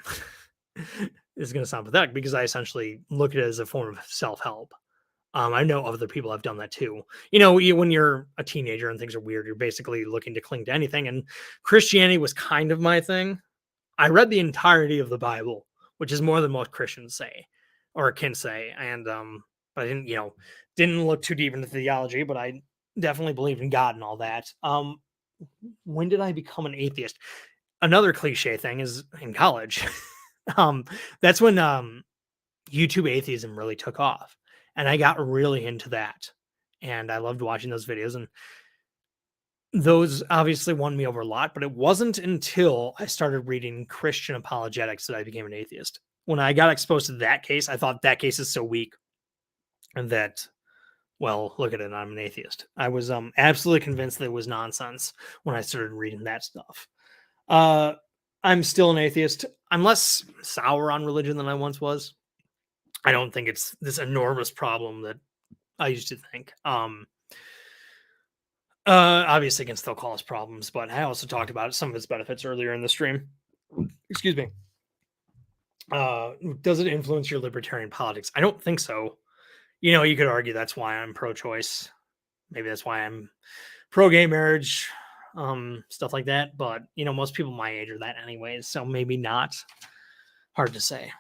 is going to sound pathetic because I essentially look at it as a form of self-help. I know other people have done that too. When you're a teenager and things are weird, you're basically looking to cling to anything. And Christianity was kind of my thing. I read the entirety of the Bible, which is more than most Christians say or can say. And but I didn't look too deep into theology, but I definitely believed in God and all that. When did I become an atheist? Another cliche thing is in college. um, that's when YouTube atheism really took off, and I got really into that, and I loved watching those videos, and those obviously won me over a lot. But it wasn't until I started reading Christian apologetics that I became an atheist. When I got exposed to that case, I thought that case is so weak, and that, well, look at it, I'm an atheist. I was absolutely convinced that it was nonsense when I started reading that stuff. Uh, I'm still an atheist. I'm less sour on religion than I once was. I don't think it's this enormous problem that I used to think. Obviously, it can still cause problems, but I also talked about some of its benefits earlier in the stream. Excuse me. Does it influence your libertarian politics? I don't think so. You know, you could argue that's why I'm pro-choice. Maybe that's why I'm pro-gay marriage, stuff like that. But you know, most people my age are that anyways, so maybe not. Hard to say.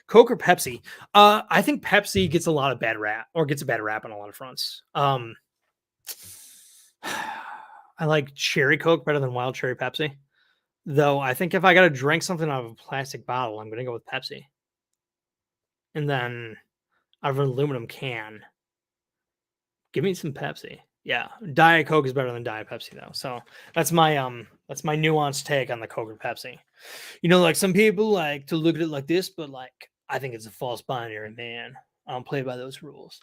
Coke or Pepsi? I think Pepsi gets a lot of bad rap, or gets a bad rap on a lot of fronts. I like cherry Coke better than wild cherry Pepsi. Though I think if I got to drink something out of a plastic bottle, I'm going to go with Pepsi. And then out of an aluminum can, give me some Pepsi. Yeah, Diet Coke is better than Diet Pepsi though. So that's my nuanced take on the Coke or Pepsi. You know, like some people like to look at it like this, but like I think it's a false binary, man. I don't play by those rules.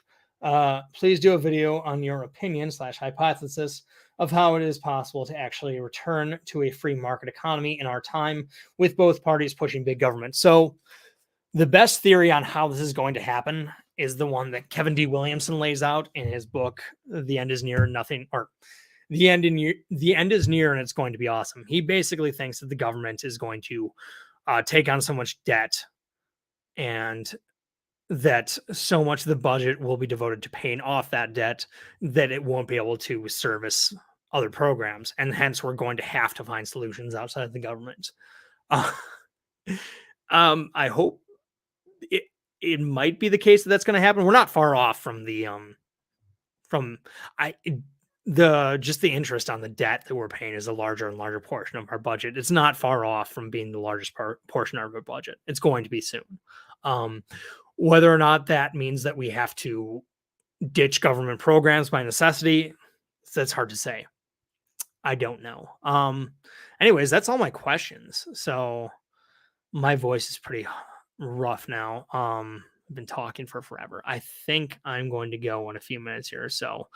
Please do a video on your opinion / hypothesis of how it is possible to actually return to a free market economy in our time with both parties pushing big government. So the best theory on how this is going to happen is the one that Kevin D. Williamson lays out in his book, The End is Near, Nothing, or the end is near and it's going to be awesome. He basically thinks that the government is going to take on so much debt, and that so much of the budget will be devoted to paying off that debt that it won't be able to service other programs, and hence we're going to have to find solutions outside of the government. Uh, I hope it might be the case that that's going to happen. We're not far off from the from I the just the interest on the debt that we're paying is a larger and larger portion of our budget. It's not far off from being the largest portion of our budget. It's going to be soon. Um, Whether or not that means that we have to ditch government programs by necessity, that's hard to say. I don't know. Anyways, that's all my questions. So my voice is pretty rough now. I've been talking for forever. I think I'm going to go in a few minutes here. So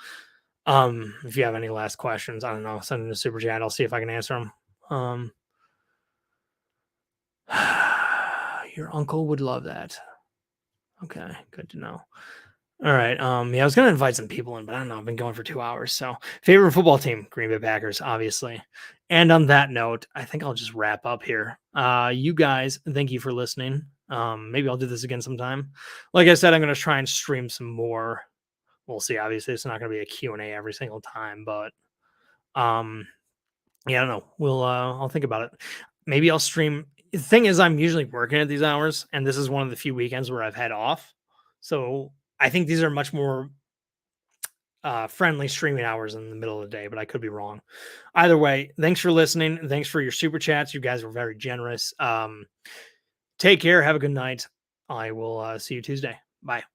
if you have any last questions, I don't know, send in a super chat. I'll see if I can answer them. Your uncle would love that. Okay, good to know. All right. Yeah, I was gonna invite some people in, but I don't know. I've been going for 2 hours. So favorite football team, Green Bay Packers, obviously. And on that note, I think I'll just wrap up here. You guys, thank you for listening. Maybe I'll do this again sometime. Like I said, I'm gonna try and stream some more. We'll see. Obviously, it's not gonna be a Q&A every single time, but yeah, I don't know. I'll think about it. Maybe I'll stream. The thing is, I'm usually working at these hours, and this is one of the few weekends where I've had off. So I think these are much more friendly streaming hours in the middle of the day, but I could be wrong. Either way, thanks for listening. Thanks for your super chats. You guys were very generous. Take care. Have a good night. I will see you Tuesday. Bye.